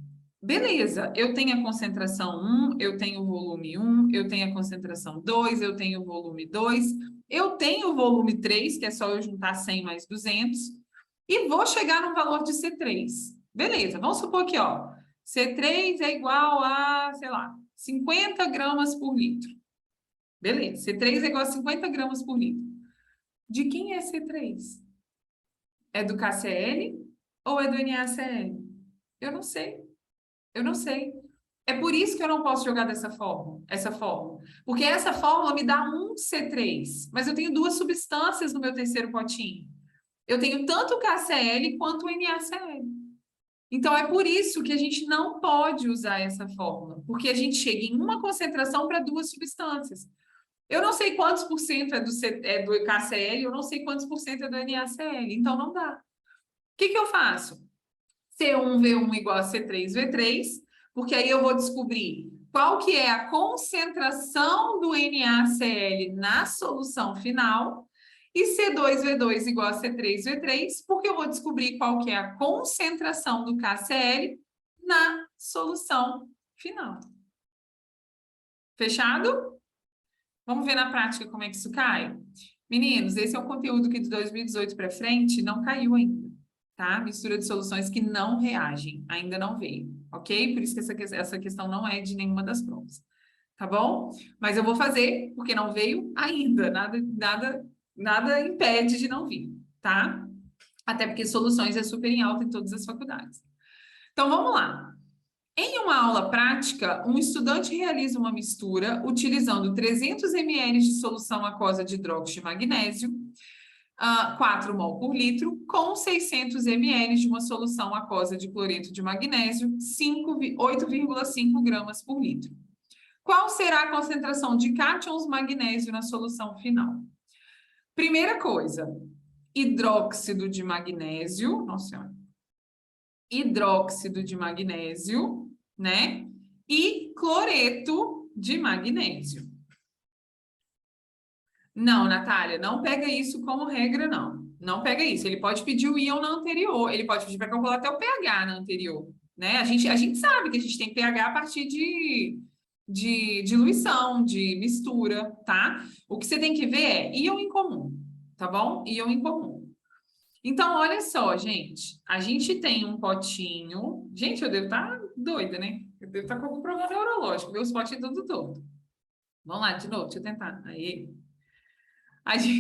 beleza, eu tenho a concentração 1, eu tenho o volume 1, eu tenho a concentração 2, eu tenho o volume 2, eu tenho o volume 3, que é só eu juntar 100 mais 200, e vou chegar no valor de C3. Beleza, vamos supor que, ó, C3 é igual a, sei lá, 50 gramas por litro. Beleza, C3 é igual a 50 gramas por litro. De quem é C3? É do KCl ou é do NaCl? Eu não sei. Eu não sei. É por isso que eu não posso jogar dessa forma, essa fórmula. Porque essa fórmula me dá um C3, mas eu tenho duas substâncias no meu terceiro potinho. Eu tenho tanto o KCl quanto o NaCl. Então, é por isso que a gente não pode usar essa fórmula, porque a gente chega em uma concentração para duas substâncias. Eu não sei quantos por cento é do KCl, eu não sei quantos por cento é do NaCl, então não dá. O que eu faço? C1V1 igual a C3V3, porque aí eu vou descobrir qual que é a concentração do NaCl na solução final, e C2V2 igual a C3V3, porque eu vou descobrir qual que é a concentração do KCl na solução final. Fechado? Vamos ver na prática como é que isso cai? Meninos, esse é o conteúdo que de 2018 para frente não caiu ainda, tá? Mistura de soluções que não reagem, ainda não veio, ok? Por isso que essa questão não é de nenhuma das provas, tá bom? Mas eu vou fazer, porque não veio ainda, nada impede de não vir, tá? Até porque soluções é super em alta em todas as faculdades. Então, vamos lá. Em uma aula prática, um estudante realiza uma mistura utilizando 300 ml de solução aquosa de hidróxido de magnésio, 4 mol por litro, com 600 ml de uma solução aquosa de cloreto de magnésio, 8,5 gramas por litro. Qual será a concentração de cátions magnésio na solução final? Primeira coisa, hidróxido de magnésio, nossa senhora, hidróxido de magnésio, né? E cloreto de magnésio. Não, Natália, não pega isso como regra, não. Não pega isso. Ele pode pedir o íon na anterior, ele pode pedir para calcular até o pH na anterior, né? A gente sabe que a gente tem pH a partir de diluição, de mistura, tá? O que você tem que ver é íon em comum, tá bom? Íon em comum. Então, olha só, gente. A gente tem um potinho... Gente, eu devo estar doida, né? Eu devo estar com algum problema neurológico. Meus potinhos tudo torto. Vamos lá, de novo, deixa eu tentar. Aí, mais ou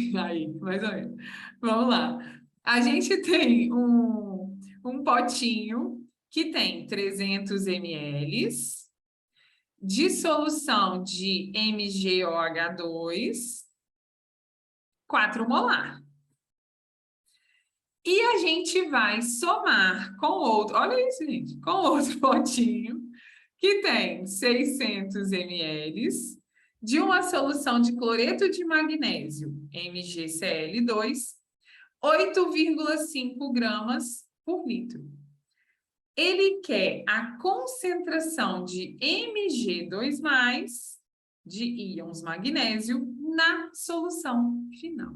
menos. Vamos lá. A gente tem um potinho que tem 300 ml de solução de MgOH2, 4 molar. E a gente vai somar com outro, olha isso, gente, com outro potinho que tem 600 ml de uma solução de cloreto de magnésio, MgCl2, 8,5 gramas por litro. Ele quer a concentração de Mg2+, de íons magnésio, na solução final.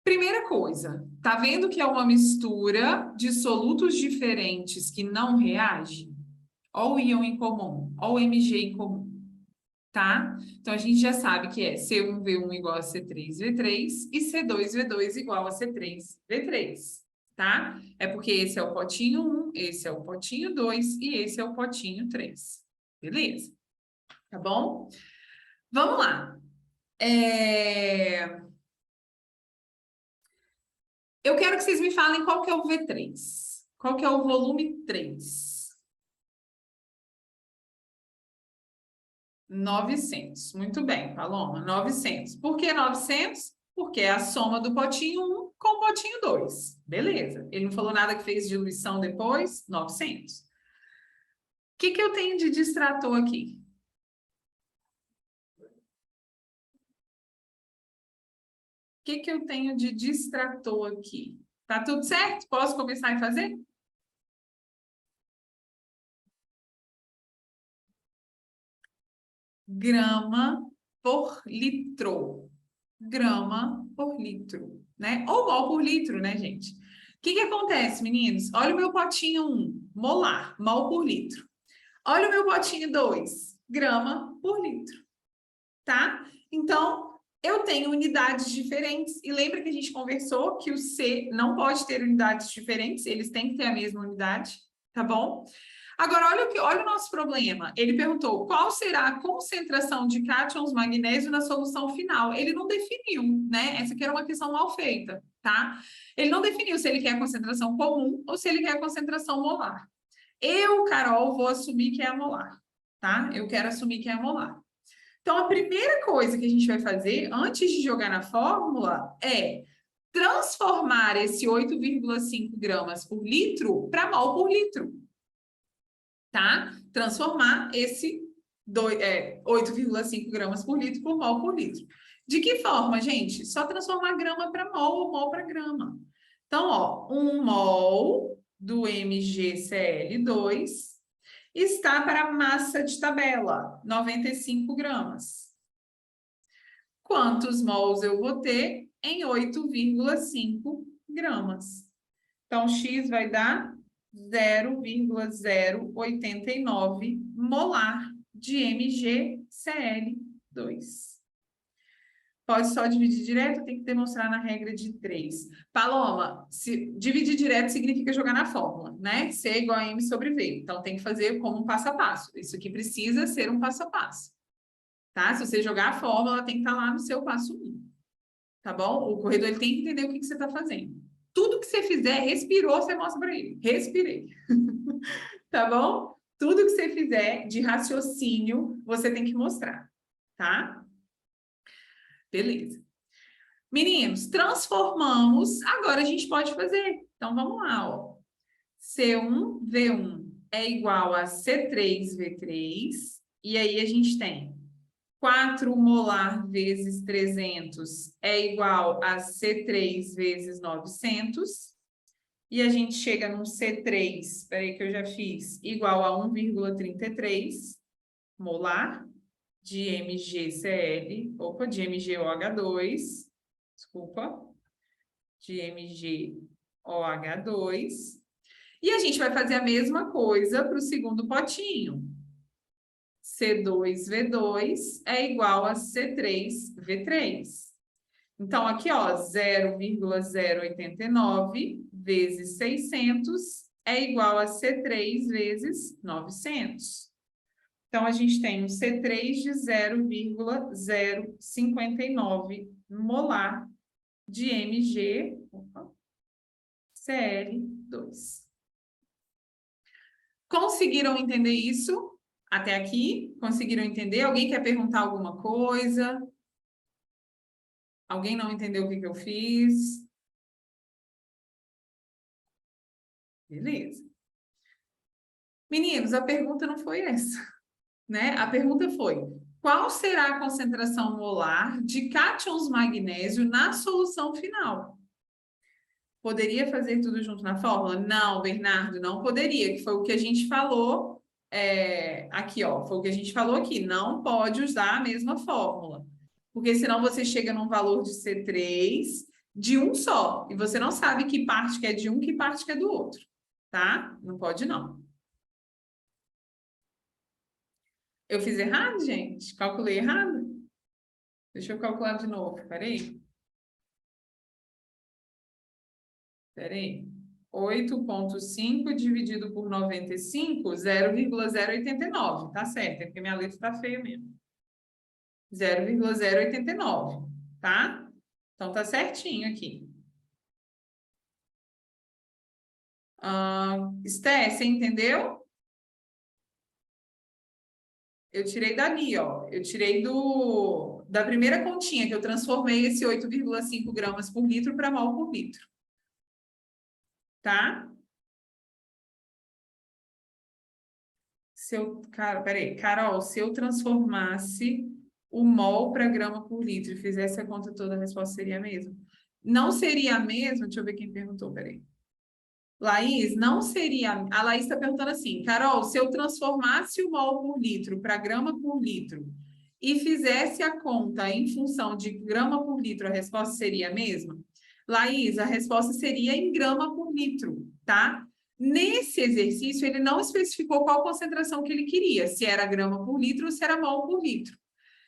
Primeira coisa, tá vendo que é uma mistura de solutos diferentes que não reagem? Olha o íon em comum, olha o Mg em comum, tá? Então, a gente já sabe que é C1V1 igual a C3V3 e C2V2 igual a C3V3, tá? É porque esse é o potinho 1, esse é o potinho 2 e esse é o potinho 3. Beleza? Tá bom? Vamos lá. Eu quero que vocês me falem qual que é o V3. Qual que é o volume 3? 900. Muito bem, Paloma. 900. Por que 900? Porque é a soma do potinho 1 com o potinho 2. Beleza. Ele não falou nada que fez diluição depois? 900. O que eu tenho de distrator aqui? O que eu tenho de distrator aqui? Tá tudo certo? Posso começar a fazer? Grama por litro. Grama por litro, né? Ou mol por litro, né, gente? O que acontece, meninos? Olha o meu potinho 1, molar, mol por litro. Olha o meu potinho 2, grama por litro, tá? Então, eu tenho unidades diferentes. E lembra que a gente conversou que o C não pode ter unidades diferentes, eles têm que ter a mesma unidade, tá bom? Agora, olha o nosso problema. Ele perguntou qual será a concentração de cátions magnésio na solução final. Ele não definiu, né? Essa aqui era uma questão mal feita, tá? Ele não definiu se ele quer a concentração comum ou se ele quer a concentração molar. Eu, Carol, vou assumir que é a molar, tá? Eu quero assumir que é a molar. Então, a primeira coisa que a gente vai fazer antes de jogar na fórmula é transformar esse 8,5 gramas por litro para mol por litro. Tá? Transformar esse 8,5 gramas por litro por mol por litro. De que forma, gente? Só transformar grama para mol ou mol para grama. Então, ó, 1 mol do MgCl2 está para a massa de tabela, 95 gramas. Quantos mols eu vou ter em 8,5 gramas? Então, X vai dar 0,089 molar de MgCl2. Pode só dividir direto, tem que demonstrar na regra de 3. Paloma, dividir direto significa jogar na fórmula, né? C igual a M sobre V. Então, tem que fazer como um passo a passo. Isso aqui precisa ser um passo a passo. Tá? Se você jogar a fórmula, ela tem que estar lá no seu passo 1. Tá bom? O corredor ele tem que entender o que você está fazendo. Tudo que você fizer, respirou, você mostra para ele. Respirei. Tá bom? Tudo que você fizer de raciocínio, você tem que mostrar, tá? Beleza. Meninos, transformamos. Agora a gente pode fazer. Então, vamos lá, ó. C1V1 é igual a C3V3. E aí, a gente tem 4 molar vezes 300 é igual a C3 vezes 900. E a gente chega num C3, espera aí que eu já fiz, igual a 1,33 molar de MgCl, opa, de MgOH2, desculpa, de MgOH2. E a gente vai fazer a mesma coisa para o segundo potinho. C2V2 é igual a C3V3. Então, aqui, ó, 0,089 vezes 600 é igual a C3 vezes 900. Então, a gente tem um C3 de 0,059 molar de MgCl2. Conseguiram entender isso até aqui? Conseguiram entender? Alguém quer perguntar alguma coisa? Alguém não entendeu o que eu fiz? Beleza. Meninos, a pergunta não foi essa, né? A pergunta foi: qual será a concentração molar de cátions magnésio na solução final? Poderia fazer tudo junto na fórmula? Não, Bernardo, não poderia, que foi o que a gente falou aqui, ó. Foi o que a gente falou aqui. Não pode usar a mesma fórmula, porque senão você chega num valor de C3 de um só, e você não sabe que parte que é de um, que parte que é do outro, tá? Não pode, não. Eu fiz errado, gente? Calculei errado? Deixa eu calcular de novo, peraí. Peraí. 8,5 dividido por 95, 0,089. Tá certo, é porque minha letra tá feia mesmo. 0,089, tá? Então, tá certinho aqui. Esté, você entendeu? Eu tirei dali, ó. Eu tirei da primeira continha, que eu transformei esse 8,5 gramas por litro para mol por litro. Tá? Peraí, Carol, se eu transformasse o mol para grama por litro e fizesse a conta toda, a resposta seria a mesma? Não seria a mesma? Deixa eu ver quem perguntou, peraí. Laís, não seria... A Laís está perguntando assim, Carol, se eu transformasse o mol por litro para grama por litro e fizesse a conta em função de grama por litro, a resposta seria a mesma? Laís, a resposta seria em grama por litro, tá? Nesse exercício, ele não especificou qual concentração que ele queria, se era grama por litro ou se era mol por litro.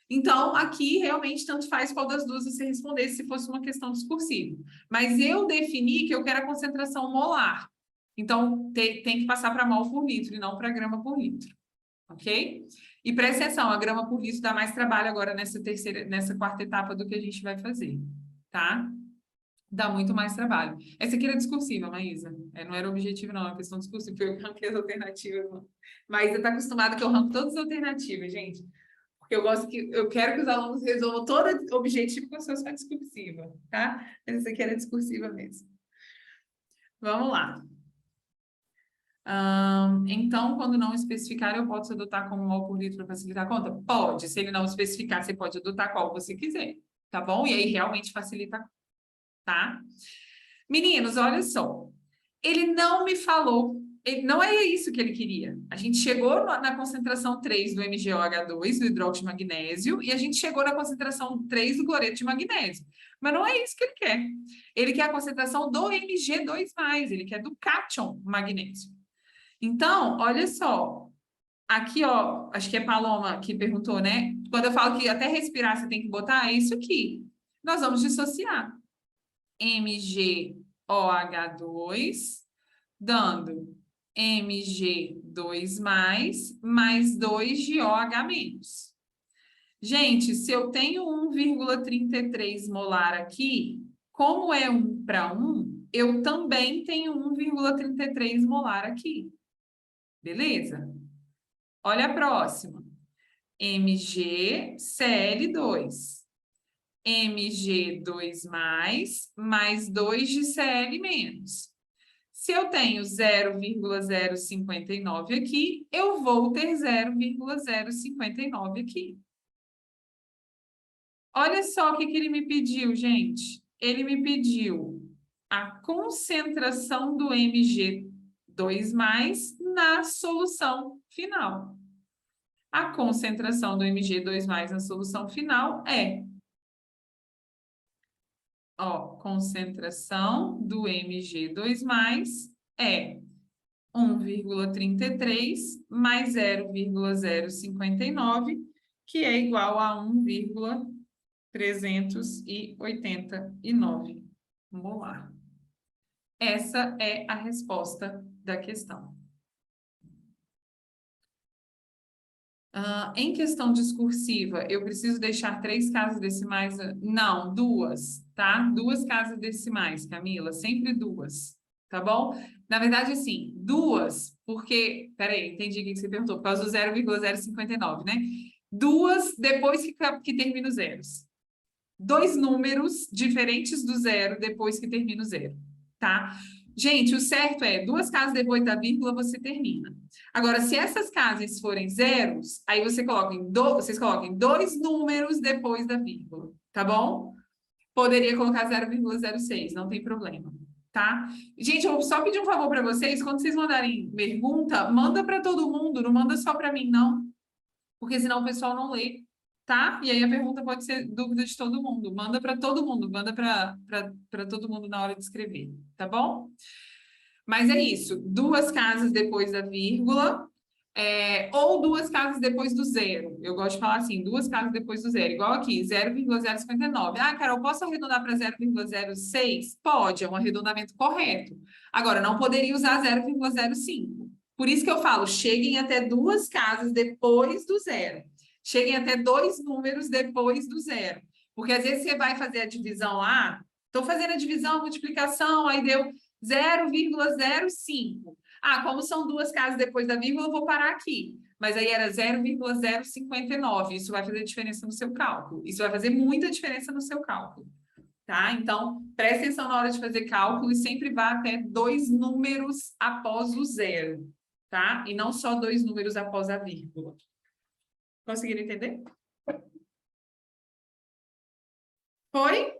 Então, aqui, realmente, tanto faz qual das duas você respondesse se fosse uma questão discursiva. Mas eu defini que eu quero a concentração molar. Então, tem que passar para mol por litro e não para grama por litro. Ok? E presta atenção, a grama por litro dá mais trabalho agora nessa quarta etapa do que a gente vai fazer. Tá? Dá muito mais trabalho. Essa aqui era discursiva, Maísa. Não era objetivo, não. É questão discursiva. Eu ranquei as alternativas. Maísa está acostumada que eu ranco todas as alternativas, gente. Porque eu quero que os alunos resolvam todo objetivo com a sua discursiva, tá? Mas essa aqui era discursiva mesmo. Vamos lá. Então, quando não especificar, eu posso adotar como mol por litro para facilitar a conta? Pode. Se ele não especificar, você pode adotar qual você quiser, tá bom? E aí, realmente facilita a conta. Tá? Meninos, olha só. Ele não me falou, não é isso que ele queria. A gente chegou na concentração 3 do MgOH2, do hidróxido de magnésio, e a gente chegou na concentração 3 do cloreto de magnésio. Mas não é isso que ele quer. Ele quer a concentração do Mg2+, ele quer do cátion magnésio. Então, olha só. Aqui, ó, acho que é Paloma que perguntou, né? Quando eu falo que até respirar você tem que botar, é isso aqui. Nós vamos dissociar. MgOH2, dando Mg2+, mais 2 de OH-. Gente, se eu tenho 1,33 molar aqui, como é 1 para 1, eu também tenho 1,33 molar aqui. Beleza? Olha a próxima. MgCl2. Mg2+, mais 2 de Cl menos. Se eu tenho 0,059 aqui, eu vou ter 0,059 aqui. Olha só o que ele me pediu, gente. Ele me pediu a concentração do Mg2+, na solução final. A concentração do Mg2+, na solução final é... Ó, concentração do Mg2+, é 1,33 mais 0,059, que é igual a 1,389 molar. Essa é a resposta da questão. Em questão discursiva, eu preciso deixar 3 casas decimais? Não, 2, tá? 2 casas decimais, Camila, sempre 2, tá bom? Na verdade, assim, 2, porque... Peraí, entendi o que você perguntou, por causa do 0,059, né? 2 depois que termina os zeros. 2 números diferentes do zero depois que termina o zero, tá? Gente, o certo é 2 casas depois da vírgula, você termina. Agora, se essas casas forem zeros, aí vocês colocam 2 números depois da vírgula, tá bom? Poderia colocar 0,06, não tem problema, tá? Gente, eu vou só pedir um favor para vocês, quando vocês mandarem pergunta, manda para todo mundo, não manda só para mim, não. Porque senão o pessoal não lê, tá? E aí a pergunta pode ser dúvida de todo mundo. Manda para todo mundo, manda para todo mundo na hora de escrever, tá bom? Mas é isso, 2 casas depois da vírgula, ou 2 casas depois do zero. Eu gosto de falar assim, 2 casas depois do zero, igual aqui, 0,059. Ah, Carol, posso arredondar para 0,06? Pode, é um arredondamento correto. Agora, não poderia usar 0,05. Por isso que eu falo, cheguem até 2 casas depois do zero. Cheguem até 2 números depois do zero. Porque às vezes você vai fazer a divisão lá, estou fazendo a divisão, a multiplicação, aí deu 0,05. Ah, como são 2 casas depois da vírgula, eu vou parar aqui. Mas aí era 0,059. Isso vai fazer diferença no seu cálculo. Isso vai fazer muita diferença no seu cálculo. Tá? Então, preste atenção na hora de fazer cálculo e sempre vá até 2 números após o zero. Tá? E não só 2 números após a vírgula. Conseguiram entender? Foi?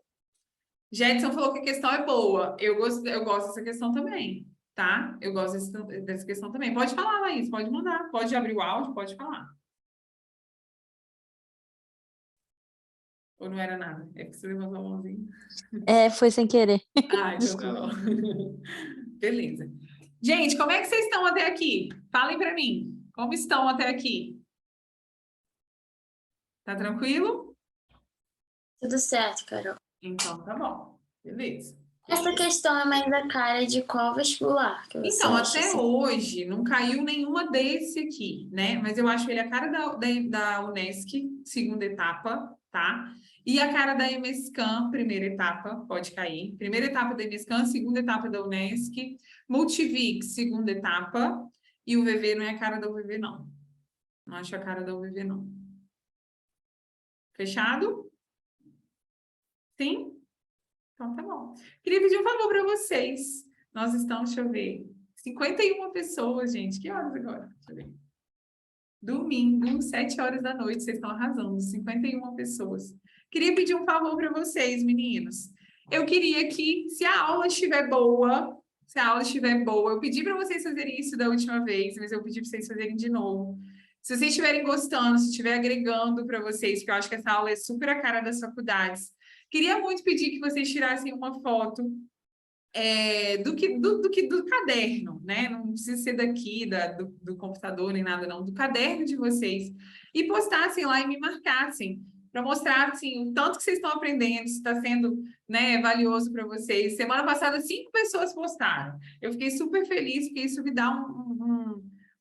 Jetson falou que a questão é boa. Eu gosto dessa questão também, tá? Eu gosto dessa questão também. Pode falar, Laís, pode mandar. Pode abrir o áudio, pode falar. Ou não era nada? É que você levantou a mãozinha. Foi sem querer. Ah, então tá bom. Beleza. Gente, como é que vocês estão até aqui? Falem para mim. Como estão até aqui? Tá tranquilo? Tudo certo, Carol. Então tá bom. Beleza. Essa questão é mais a cara de qual vestibular que você Então, acha, até assim? hoje, não caiu nenhuma desse aqui, né? Mas eu acho ele a cara da Unesc, segunda etapa, tá? E a cara da EMESCAM, primeira etapa, pode cair. Primeira etapa da EMESCAM, segunda etapa da Unesc. Multivix, segunda etapa. E o VV não é a cara da UVV, não. Não acho a cara da UVV, não. Fechado? Sim? Então, tá bom. Queria pedir um favor para vocês. Nós estamos, deixa eu ver, 51 pessoas, gente. Que horas agora? Deixa eu ver. Domingo, 7 horas da noite, vocês estão arrasando. 51 pessoas. Queria pedir um favor para vocês, meninos. Eu queria que, se a aula estiver boa, eu pedi para vocês fazerem isso da última vez, mas eu pedi para vocês fazerem de novo. Se vocês estiverem gostando, se estiver agregando para vocês, porque eu acho que essa aula é super a cara das faculdades, queria muito pedir que vocês tirassem uma foto do caderno, né? Não precisa ser daqui, do computador, nem nada, não. Do caderno de vocês. E postassem lá e me marcassem, para mostrar, assim, o tanto que vocês estão aprendendo, se está sendo, né, valioso para vocês. Semana passada, 5 pessoas postaram. Eu fiquei super feliz, porque isso me dá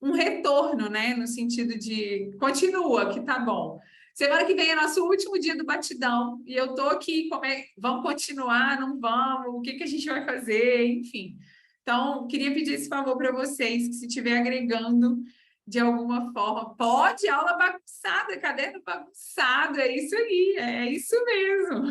um retorno, né? No sentido de, continua, que tá bom. Semana que vem é nosso último dia do batidão. E eu tô aqui, vamos continuar, não vamos? O que que a gente vai fazer? Enfim. Então, queria pedir esse favor para vocês, que se estiver agregando de alguma forma, pode, aula bagunçada, caderno bagunçado, é isso aí, é isso mesmo.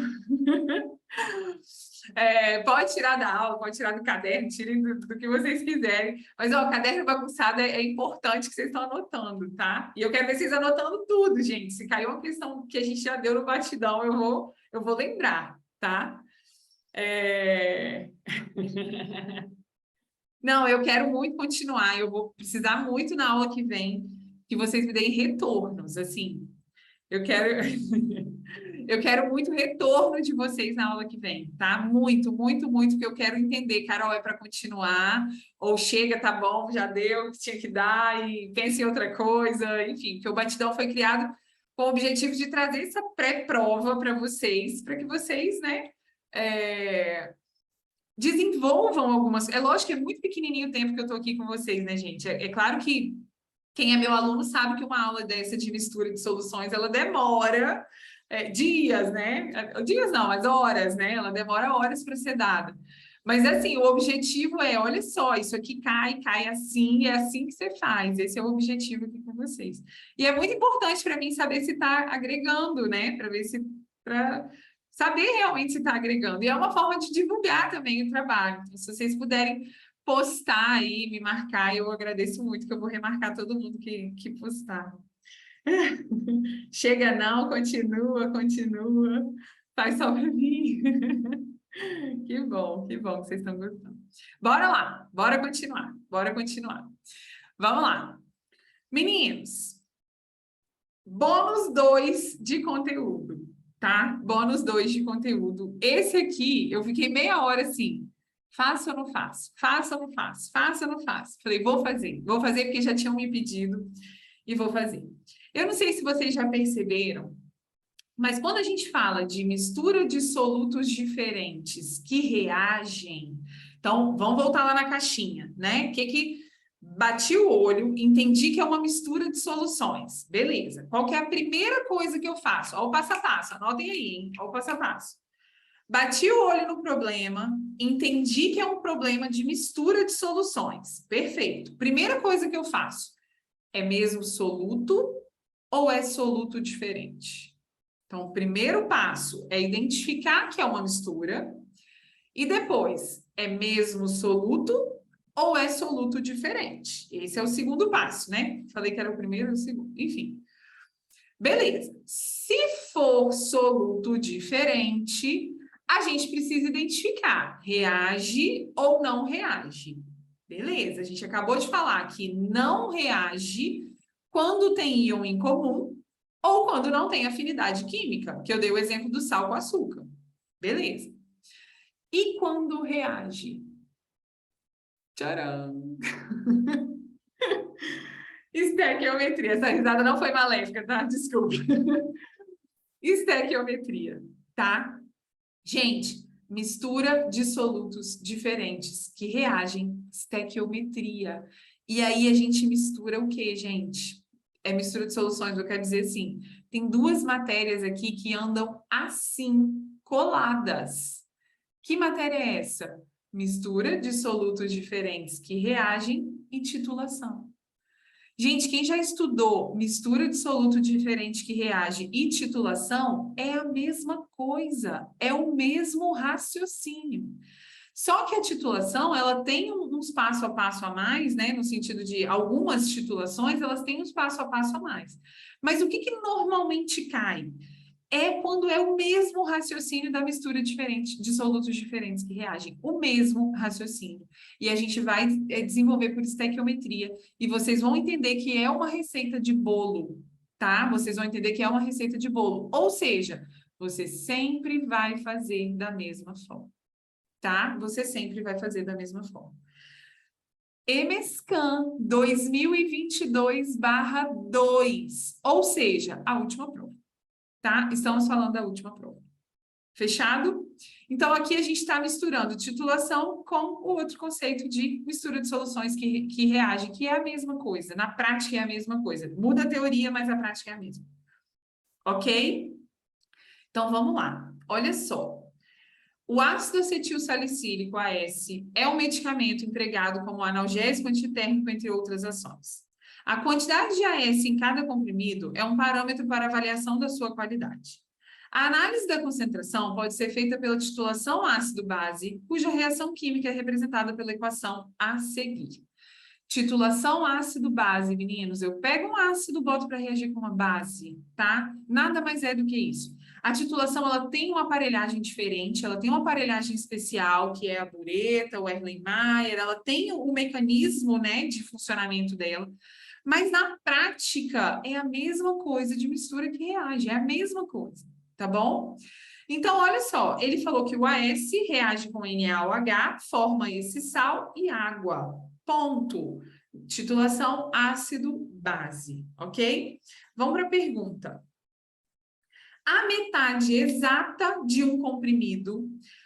Pode tirar da aula, pode tirar do caderno, tirem do que vocês quiserem. Mas, ó, caderno bagunçado é importante que vocês estão anotando, tá? E eu quero ver vocês anotando tudo, gente. Se caiu uma questão que a gente já deu no batidão, eu vou lembrar, tá? Não, eu quero muito continuar. Eu vou precisar muito na aula que vem que vocês me deem retornos, assim. Eu quero... Eu quero muito retorno de vocês na aula que vem, tá? Muito, muito, muito, porque eu quero entender, Carol, é para continuar, ou chega, tá bom, já deu o que tinha que dar, e pense em outra coisa, enfim, porque o Batidão foi criado com o objetivo de trazer essa pré-prova para vocês, para que vocês, né, desenvolvam algumas... É lógico que é muito pequenininho o tempo que eu estou aqui com vocês, né, gente? É claro que quem é meu aluno sabe que uma aula dessa de mistura de soluções, ela demora... dias, né? Dias não, mas horas, né? Ela demora horas para ser dada. Mas, assim, o objetivo é, olha só, isso aqui cai assim, é assim que você faz. Esse é o objetivo aqui com vocês. E é muito importante para mim saber se está agregando, né? Para saber realmente se está agregando. E é uma forma de divulgar também o trabalho. Então, se vocês puderem postar aí, me marcar, eu agradeço muito, que eu vou remarcar todo mundo que postar. Chega não, continua, faz só para mim. Que bom que vocês estão gostando. Bora lá, bora continuar. Vamos lá. Meninos, bônus 2 de conteúdo, tá? Bônus 2 de conteúdo. Esse aqui, eu fiquei meia hora assim, faço ou não faço? Faço ou não faço? Faço ou não faço? Falei, vou fazer porque já tinham me pedido e vou fazer. Eu não sei se vocês já perceberam, mas quando a gente fala de mistura de solutos diferentes que reagem, então vamos voltar lá na caixinha, né? Que bati o olho, entendi que é uma mistura de soluções. Beleza. Qual que é a primeira coisa que eu faço? Olha o passo a passo, anotem aí, hein? Olha o passo a passo. Bati o olho no problema, entendi que é um problema de mistura de soluções. Perfeito. Primeira coisa que eu faço, é mesmo soluto ou é soluto diferente? Então, o primeiro passo é identificar que é uma mistura e depois, é mesmo soluto ou é soluto diferente? Esse é o segundo passo, né? Falei que era o primeiro e o segundo, enfim. Beleza. Se for soluto diferente, a gente precisa identificar, reage ou não reage. Beleza, a gente acabou de falar que não reage quando tem íon em comum ou quando não tem afinidade química, que eu dei o exemplo do sal com açúcar. Beleza. E quando reage? Tcharam! Estequiometria. Essa risada não foi maléfica, tá? Desculpa. Estequiometria, tá? Gente, mistura de solutos diferentes que reagem, estequiometria. E aí a gente mistura o quê, gente? É mistura de soluções, eu quero dizer assim, tem duas matérias aqui que andam assim, coladas. Que matéria é essa? Mistura de solutos diferentes que reagem e titulação. Gente, quem já estudou mistura de soluto diferente que reage e titulação, é a mesma coisa, é o mesmo raciocínio. Só que a titulação, ela tem uns passo a passo a mais, né? No sentido de algumas titulações, elas têm uns passo a passo a mais. Mas o que normalmente cai? É quando é o mesmo raciocínio da mistura diferente, de solutos diferentes que reagem. O mesmo raciocínio. E a gente vai desenvolver por estequiometria. E vocês vão entender que é uma receita de bolo, tá? Vocês vão entender que é uma receita de bolo. Ou seja, você sempre vai fazer da mesma forma. Tá? Você sempre vai fazer da mesma forma. EMESCAN 2022/2, ou seja, a última prova, tá? Estamos falando da última prova. Fechado? Então, aqui a gente está misturando titulação com o outro conceito de mistura de soluções que reagem, que é a mesma coisa. Na prática é a mesma coisa. Muda a teoria, mas a prática é a mesma. ok? Então, vamos lá. Olha só. O ácido acetil salicílico, AS, é um medicamento empregado como analgésico antitérmico, entre outras ações. A quantidade de AS em cada comprimido é um parâmetro para avaliação da sua qualidade. A análise da concentração pode ser feita pela titulação ácido-base, cuja reação química é representada pela equação a seguir. Titulação ácido-base, meninos, eu pego um ácido, boto para reagir com uma base, tá? Nada mais é do que isso. A titulação, ela tem uma aparelhagem diferente, ela tem uma aparelhagem especial, que é a bureta, o Erlenmeyer, ela tem o mecanismo, né, de funcionamento dela, mas na prática é a mesma coisa de mistura que reage, é a mesma coisa, tá bom? Então, olha só, ele falou que o AS reage com NaOH, forma esse sal e água. Ponto. Titulação ácido-base, ok? Vamos para a pergunta. A metade exata de um comprimido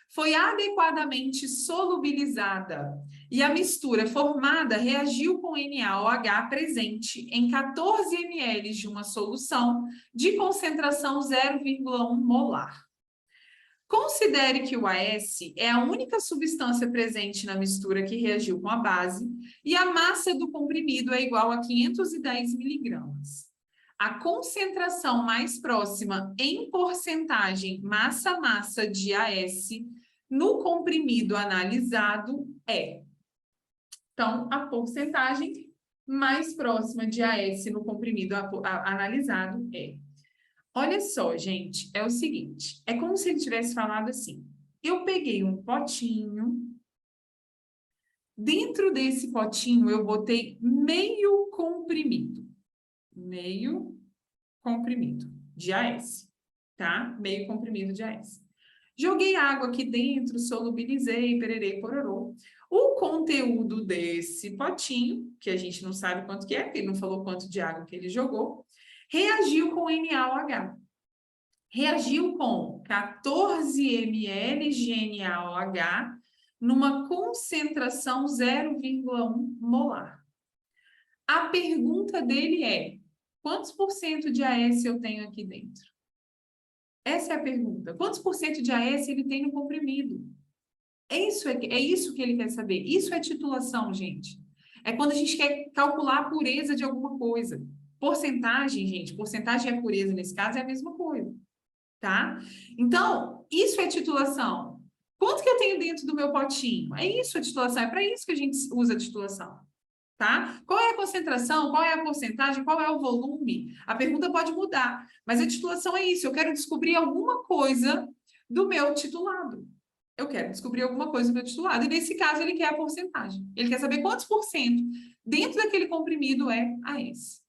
foi adequadamente solubilizada e a mistura formada reagiu com NaOH presente em 14 ml de uma solução de concentração 0,1 molar. Considere que o AS é a única substância presente na mistura que reagiu com a base e a massa do comprimido é igual a 510 miligramas. A concentração mais próxima em porcentagem massa-massa de AS no comprimido analisado é. Então, a porcentagem mais próxima de AS no comprimido analisado é. Olha só, gente, é o seguinte, é como se ele tivesse falado assim, eu peguei um potinho, dentro desse potinho eu botei meio comprimido de AS, tá? Meio comprimido de AS. Joguei água aqui dentro, solubilizei, pererê, pororô. O conteúdo desse potinho, que a gente não sabe quanto que é, porque ele não falou quanto de água que ele jogou, reagiu com NaOH. Reagiu com 14 ml de NaOH numa concentração 0,1 molar. A pergunta dele é, quantos por cento de AS eu tenho aqui dentro? Essa é a pergunta. Quantos por cento de AS ele tem no comprimido? É isso que ele quer saber. Isso é titulação, gente. É quando a gente quer calcular a pureza de alguma coisa. Porcentagem, gente, porcentagem e a pureza, nesse caso, é a mesma coisa. Tá? Então, isso é titulação. Quanto que eu tenho dentro do meu potinho? É isso a titulação, é para isso que a gente usa a titulação. Tá? Qual é a concentração? Qual é a porcentagem? Qual é o volume? A pergunta pode mudar, mas a titulação é isso. Eu quero descobrir alguma coisa do meu titulado. Eu quero descobrir alguma coisa do meu titulado. E nesse caso, ele quer a porcentagem. Ele quer saber quantos por cento dentro daquele comprimido é AS.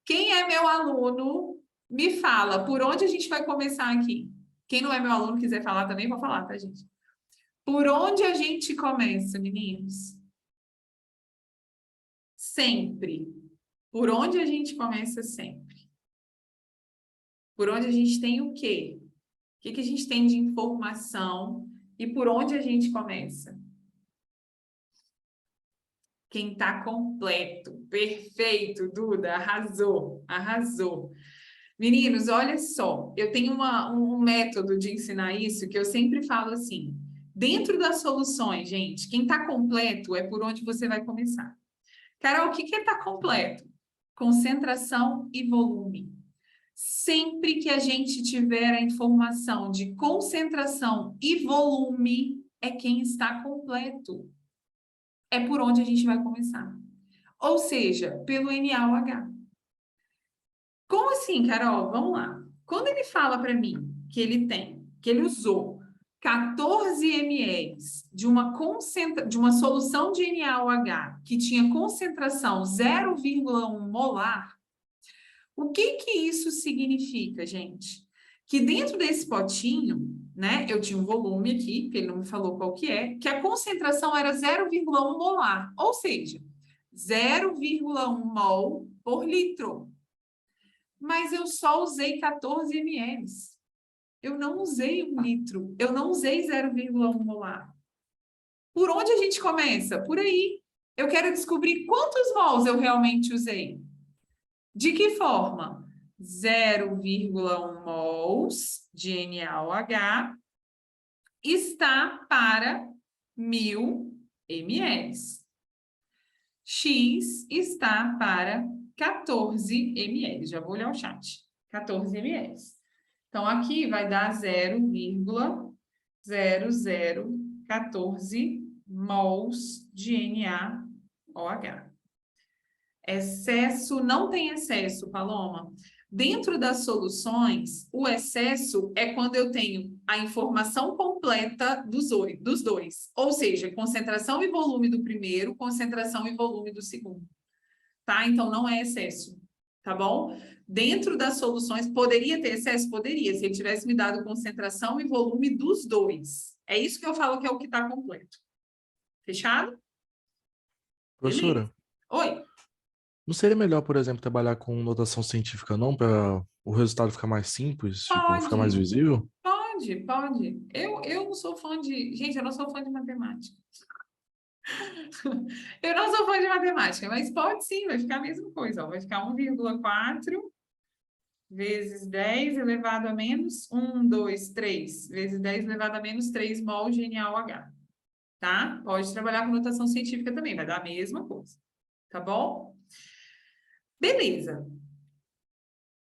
Quem é meu aluno, me fala por onde a gente vai começar aqui. Quem não é meu aluno quiser falar também, vou falar, tá, gente? Por onde a gente começa, meninos? Sempre. Por onde a gente começa sempre? Por onde a gente tem o quê? O que que a gente tem de informação e por onde a gente começa? Quem tá completo. Perfeito, Duda. Arrasou, arrasou. Meninos, olha só. Eu tenho um método de ensinar isso que eu sempre falo assim. Dentro das soluções, gente, quem tá completo é por onde você vai começar. Carol, o que que é tá completo? Concentração e volume. Sempre que a gente tiver a informação de concentração e volume, é quem está completo. É por onde a gente vai começar. Ou seja, pelo NaOH. Como assim, Carol? Vamos lá. Quando ele fala para mim que ele usou 14 ml de uma solução de NaOH que tinha concentração 0,1 molar, o que que isso significa, gente? Que dentro desse potinho, né, eu tinha um volume aqui, que ele não me falou qual que é, que a concentração era 0,1 molar, ou seja, 0,1 mol por litro. Mas eu só usei 14 ml. Eu não usei 1 litro, eu não usei 0,1 molar. Por onde a gente começa? Por aí. Eu quero descobrir quantos mols eu realmente usei. De que forma? 0,1 mols de NaOH está para 1.000 ml. X está para 14 ml. Já vou olhar o chat. 14 ml. Então, aqui vai dar 0,0014 mols de NaOH. Excesso, não tem excesso, Paloma. Dentro das soluções, o excesso é quando eu tenho a informação completa dos dois. Ou seja, concentração e volume do primeiro, concentração e volume do segundo. Tá? Então, não é excesso. Tá bom? Dentro das soluções, poderia ter excesso? Poderia, se ele tivesse me dado concentração e volume dos dois. É isso que eu falo que é o que está completo. Fechado? Professora, Beleza. Oi. não seria melhor, por exemplo, trabalhar com notação científica, não? Para o resultado ficar mais simples, tipo, ficar mais Pode. visível? Pode. Eu não sou fã de... Gente, eu não sou fã de matemática. Eu não sou fã de matemática, mas pode sim, vai ficar a mesma coisa. Ó. Vai ficar 1,4 vezes 10 elevado a menos 1, 2, 3, vezes 10 elevado a menos 3 mol de NaOH. Tá? Pode trabalhar com notação científica também, vai dar a mesma coisa. Tá bom? Beleza.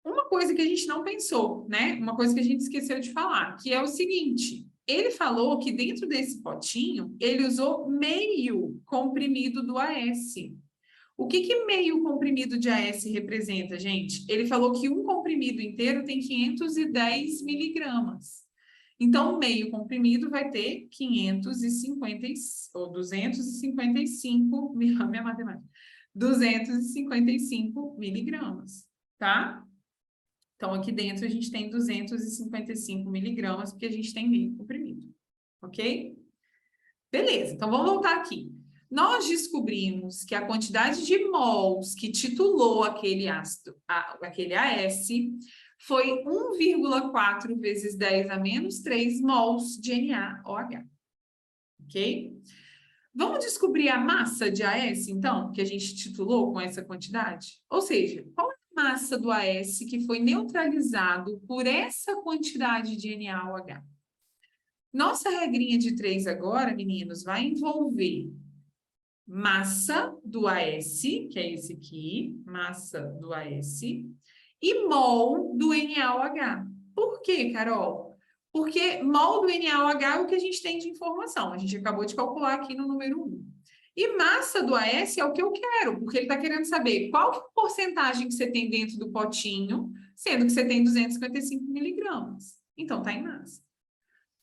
Uma coisa que a gente não pensou, né? Uma coisa que a gente esqueceu de falar, que é o seguinte: ele falou que dentro desse potinho, ele usou meio comprimido do AS. O que meio comprimido de AS representa, gente? Ele falou que um comprimido inteiro tem 510 miligramas. Então, meio comprimido vai ter 550 ou 255, minha matemática, 255 miligramas, tá? Então, aqui dentro a gente tem 255 miligramas, porque a gente tem meio comprimido, ok? Beleza, então vamos voltar aqui. Nós descobrimos que a quantidade de mols que titulou aquele ácido, aquele AS, foi 1,4 vezes 10 a menos 3 mols de NaOH, ok? Vamos descobrir a massa de AS, então, que a gente titulou com essa quantidade? Ou seja, qual é a massa do AS que foi neutralizado por essa quantidade de NaOH? Nossa regrinha de 3 agora, meninos, vai envolver massa do AS, que é esse aqui, massa do AS, e mol do NaOH. Por quê, Carol? Porque mol do NaOH é o que a gente tem de informação. A gente acabou de calcular aqui no número 1. E massa do AS é o que eu quero, porque ele está querendo saber qual que é a porcentagem que você tem dentro do potinho, sendo que você tem 255 miligramas. Então, está em massa.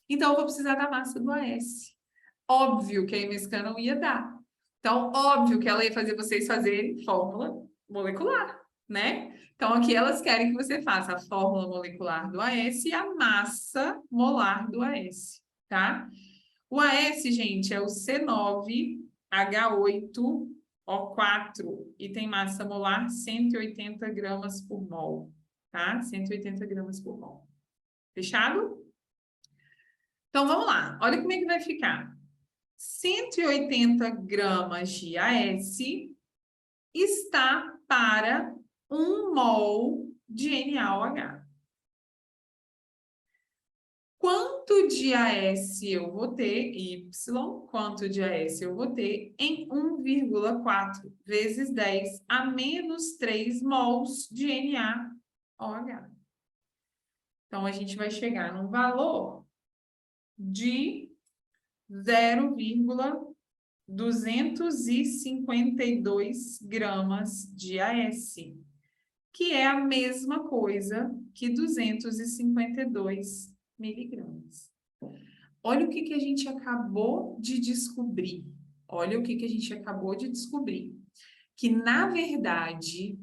Então, eu vou precisar da massa do AS. Óbvio que a MSK não ia dar. Então, óbvio que ela ia fazer vocês fazerem fórmula molecular, né? Então, aqui elas querem que você faça a fórmula molecular do AS e a massa molar do AS, tá? O AS, gente, é o C9H8O4 e tem massa molar 180 gramas por mol, tá? 180 gramas por mol. Fechado? Então, vamos lá. Olha como é que vai ficar. 180 gramas de AS está para 1 mol de NaOH. Quanto de AS eu vou ter, Y, quanto de AS eu vou ter em 1,4 vezes 10 a menos 3 mols de NaOH. Então, a gente vai chegar num valor de 0,252 gramas de AS, que é a mesma coisa que 252 miligramas. Olha o que a gente acabou de descobrir. Olha o que a gente acabou de descobrir. Que, na verdade,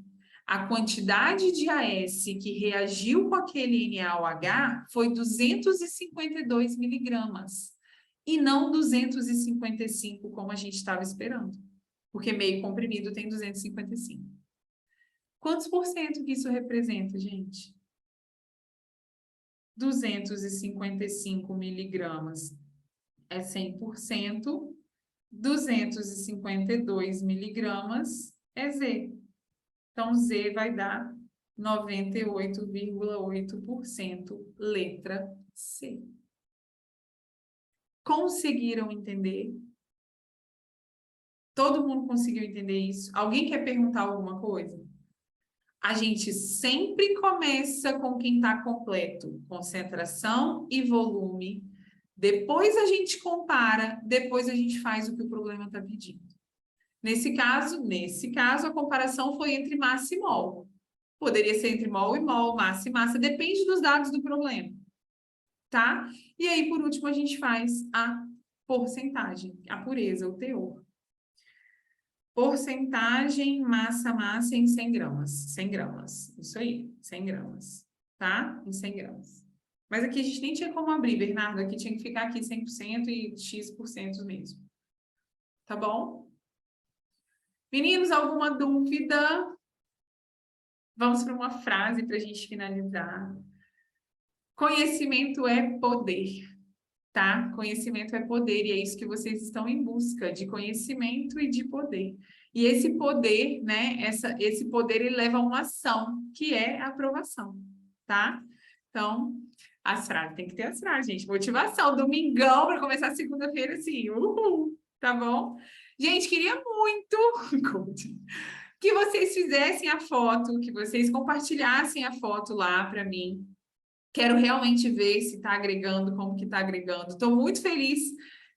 a quantidade de AS que reagiu com aquele NaOH foi 252 miligramas. E não 255, como a gente estava esperando. Porque meio comprimido tem 255. Quantos por cento que isso representa, gente? 255 miligramas é 100%. 252 miligramas é Z. Então, Z vai dar 98,8%, letra C. Conseguiram entender? Todo mundo conseguiu entender isso? Alguém quer perguntar alguma coisa? A gente sempre começa com quem está completo, concentração e volume. Depois a gente compara, depois a gente faz o que o problema está pedindo. Nesse caso, a comparação foi entre massa e mol. Poderia ser entre mol e mol, massa e massa, depende dos dados do problema, tá? E aí, por último, a gente faz a porcentagem, a pureza, o teor. Porcentagem, massa em 100 gramas. 100 gramas, isso aí, 100 gramas, tá? Em 100 gramas. Mas aqui a gente nem tinha como abrir, Bernardo, aqui tinha que ficar aqui 100% e X% mesmo. Tá bom? Meninos, alguma dúvida? Vamos para uma frase para a gente finalizar. Conhecimento é poder, tá? Conhecimento é poder, e é isso que vocês estão em busca, de conhecimento e de poder. E esse poder, né, esse poder, ele leva a uma ação, que é a aprovação, tá? Então, as frases, tem que ter as frases, gente. Motivação, domingão, para começar a segunda-feira, assim, uhul, tá bom? Gente, queria muito que vocês fizessem a foto, que vocês compartilhassem a foto lá para mim. Quero realmente ver se está agregando, como que está agregando. Estou muito feliz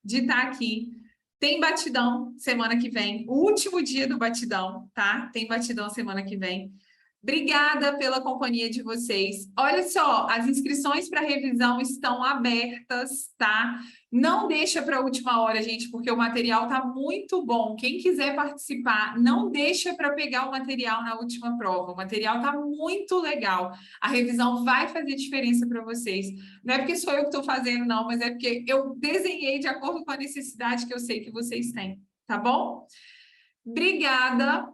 de estar aqui. Tem batidão semana que vem, o último dia do batidão, tá? Tem batidão semana que vem. Obrigada pela companhia de vocês. Olha só, as inscrições para revisão estão abertas, tá? Não deixa para a última hora, gente, porque o material tá muito bom. Quem quiser participar, não deixa para pegar o material na última prova. O material tá muito legal. A revisão vai fazer diferença para vocês. Não é porque sou eu que estou fazendo, não, mas é porque eu desenhei de acordo com a necessidade que eu sei que vocês têm, tá bom? Obrigada.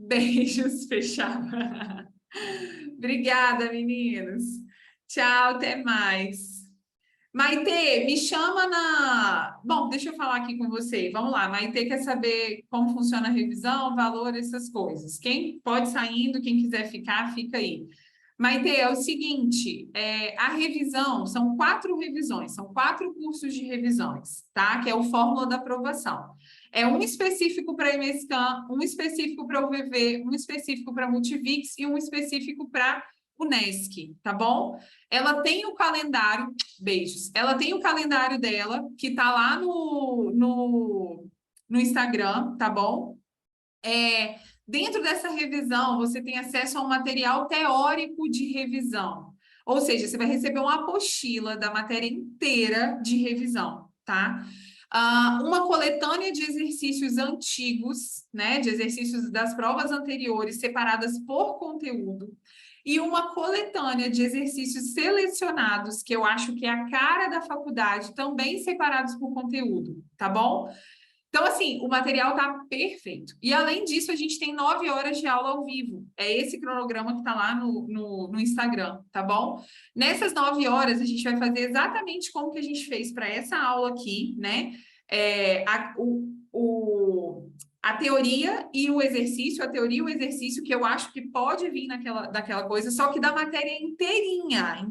Beijos, fechava. Obrigada, meninos. Tchau, até mais. Maitê, me chama na... Bom, deixa eu falar aqui com você. Vamos lá, Maitê quer saber como funciona a revisão, valor, essas coisas. Quem pode saindo, quem quiser ficar, fica aí. Maitê, é o seguinte, a revisão, são 4 revisões, são 4 cursos de revisões, tá? Que é o Fórmula da Aprovação. É um específico para EMESCAM, um específico para UVV, um específico para Multivix e um específico para Unesc, tá bom? Ela tem o calendário, beijos, ela tem o calendário dela, que tá lá no Instagram, tá bom? Dentro dessa revisão, você tem acesso a um material teórico de revisão. Ou seja, você vai receber uma apostila da matéria inteira de revisão, tá? Uma coletânea de exercícios antigos, né? De exercícios das provas anteriores, separadas por conteúdo. E uma coletânea de exercícios selecionados, que eu acho que é a cara da faculdade, também separados por conteúdo, tá bom? Então, assim, o material tá perfeito. E, além disso, a gente tem 9 horas de aula ao vivo. É esse cronograma que tá lá no Instagram, tá bom? Nessas 9 horas, a gente vai fazer exatamente como que a gente fez para essa aula aqui, né? A teoria e o exercício, que eu acho que pode vir daquela coisa, só que da matéria inteirinha.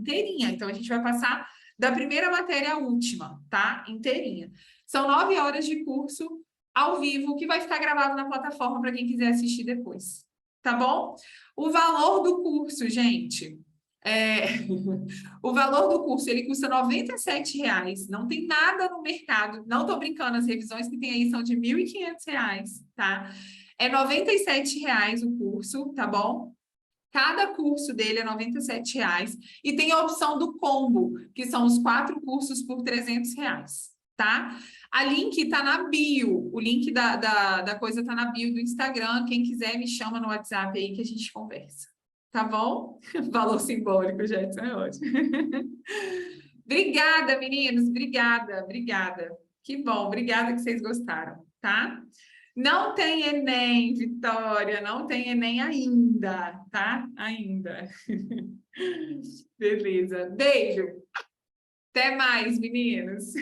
Então, a gente vai passar da primeira matéria à última, tá? Inteirinha. São 9 horas de curso ao vivo, que vai ficar gravado na plataforma para quem quiser assistir depois, tá bom? O valor do curso, gente, o valor do curso, ele custa R$ 97,00, não tem nada no mercado, não estou brincando, as revisões que tem aí são de R$ 1.500, tá? É R$ 97,00 o curso, tá bom? Cada curso dele é R$ 97,00 e tem a opção do combo, que são os 4 cursos por R$ 300,00, tá? A link tá na bio, o link da coisa tá na bio do Instagram, quem quiser me chama no WhatsApp aí que a gente conversa, tá bom? Valor simbólico, Jetson, é ótimo. Obrigada, meninos, obrigada. Que bom, obrigada que vocês gostaram, tá? Não tem Enem, Vitória, não tem Enem ainda, tá? Ainda. Beleza, beijo. Até mais, meninos.